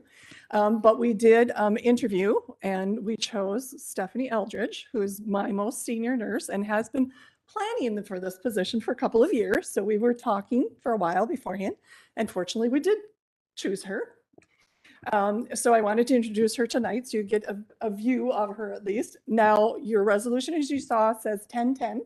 But we did interview and we chose Stephanie Eldridge, who's my most senior nurse and has been planning for this position for a couple of years. So we were talking for a while beforehand. And fortunately, we did choose her. So I wanted to introduce her tonight so you get a view of her at least. Now, your resolution, as you saw, says 10-10.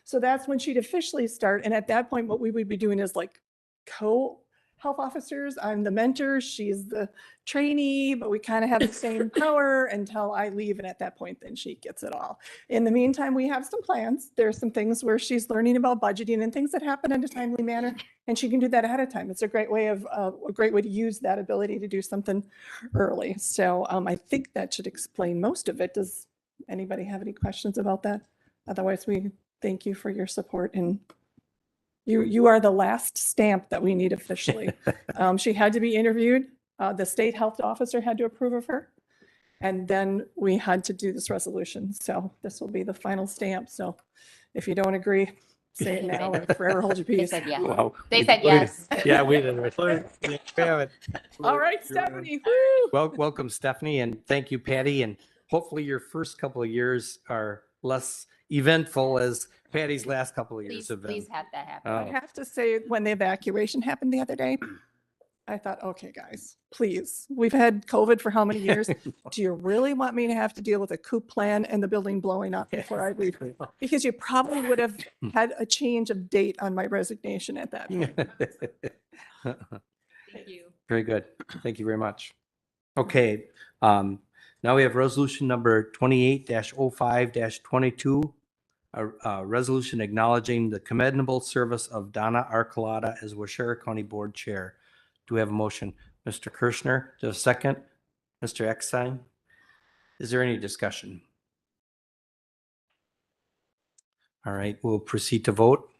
So that's when she'd officially start. And at that point, what we would be doing is like co-health officers. I'm the mentor, she's the trainee, but we kind of have the same power until I leave. And at that point, then she gets it all. In the meantime, we have some plans. There's some things where she's learning about budgeting and things that happen in a timely manner. And she can do that ahead of time. It's a great way to use that ability to do something early. So I think that should explain most of it. Does anybody have any questions about that? Otherwise, we thank you for your support, and you are the last stamp that we need officially. She had to be interviewed. The state health officer had to approve of her. And then we had to do this resolution. So this will be the final stamp. So if you don't agree, say it now or forever hold your They peace. said yes. Wow. They said yes. Yeah, we did. All right, Stephanie. Woo! Well, welcome, Stephanie, and thank you, Patty. And hopefully your first couple of years are less eventful as Patty's last couple of years Please, have been. please have that happen. I have to say, when the evacuation happened the other day, I thought, okay, guys, please, we've had COVID for how many years? Do you really want me to have to deal with a coup plan and the building blowing up before I leave? Because you probably would have had a change of date on my resignation at that point. Thank you. Very good. Thank you very much. Okay, now we have resolution number 28-05-22, a resolution acknowledging the commendable service of Donna Arcolata as Waushara County Board Chair. Do we have a motion? Mr. Kirschner, do a second? Mr. Eckstein? Is there any discussion? All right, we'll proceed to vote.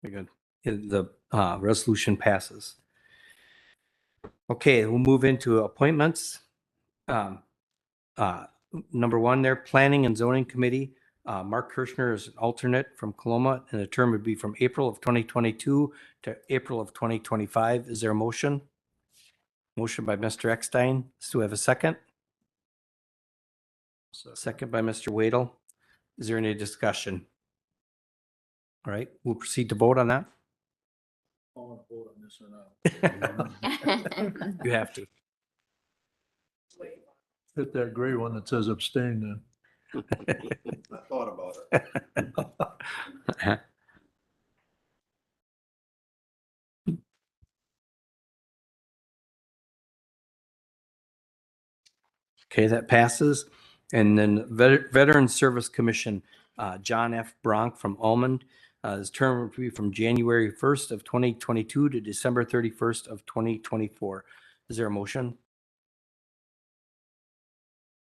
Very good. The resolution passes. Okay, we'll move into appointments. Number one there, Planning and Zoning Committee. Mark Kirschner is an alternate from Coloma, and the term would be from April of 2022 to April of 2025. Is there a motion? Motion by Mr. Eckstein. Do we have a second? Second by Mr. Wadle. Is there any discussion? All right, we'll proceed to vote on that. I want to vote on this or not. You have to. Hit that gray one that says abstain then. I thought about it. Okay, that passes. And then Veteran Service Commission, John F. Bronk from Almond. His term will be from January 1st of 2022 to December 31st of 2024. Is there a motion?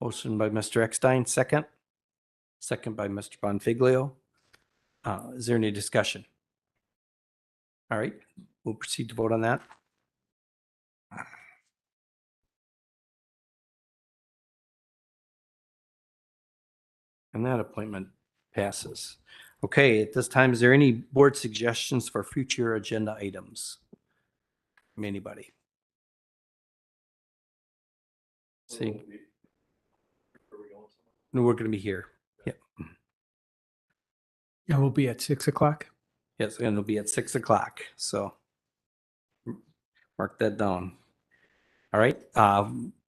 Motion by Mr. Eckstein, second. Second by Mr. Bonfiglio. Is there any discussion? All right, we'll proceed to vote on that. And that appointment passes. Okay, at this time, is there any board suggestions for future agenda items from anybody? See, no, we're going to be here. Yep. Yeah, we'll be at 6 o'clock. Yes, and it'll be at 6 o'clock. So mark that down. All right.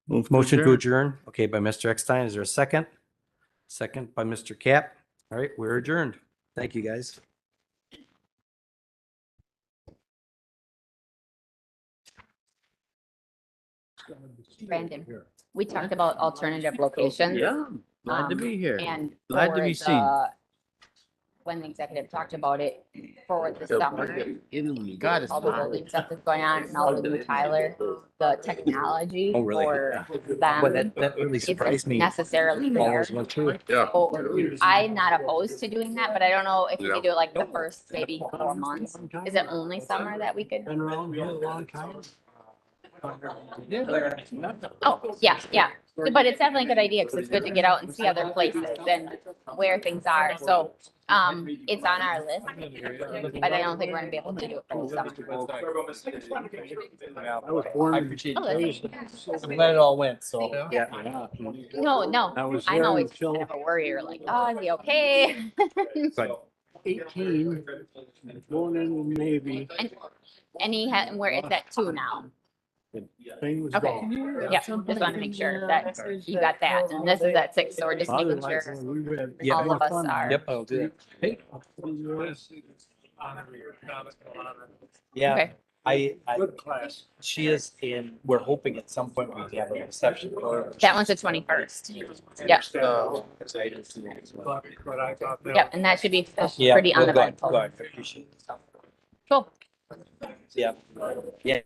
Motion to adjourn. Okay, by Mr. Eckstein. Is there a second? Second by Mr. Cap. All right, we're adjourned. Thank you, guys. It's gonna Brandon, we talked about alternative locations. Yeah, glad to um, be here. And Glad to for be seen. when the executive talked about it for the summer, God, it's all the building stuff that's going on and all the new Tyler, the technology Oh, really? for Well, them that really surprised isn't me. necessarily there. Always went too. Yeah. Oh, I'm not opposed to doing that, but I don't know if we Yeah. could do it like the first maybe 4 months. Is it only summer that we could? Been around here a long time. Oh, yeah, yeah. But it's definitely a good idea because it's good to get out and see other places and where things are. So, it's on our list, but I don't think we're gonna be able to do it for the summer. I was born. Oh, that's- I'm glad it all went, so. Yeah. No, I was I'm there always until- kind of a worrier, like, oh, is he okay? 18, going in the Navy. And he had, where it's at 2 now. Thing was Okay, gone. yeah, just want to make sure that you got that, and this is at 6, so we're just making Otherwise, sure we had Yeah. all of us fun. are. Yep, I'll do that. Hey, Okay. yeah, I, Good class. she is in, we're hoping at some point we can have a reception for her. That one's the 21st. Yep, But I thought that. yep, and that should be Yeah, pretty on well, the go ahead, ball. go ahead, I appreciate it. Cool. Yeah, yeah,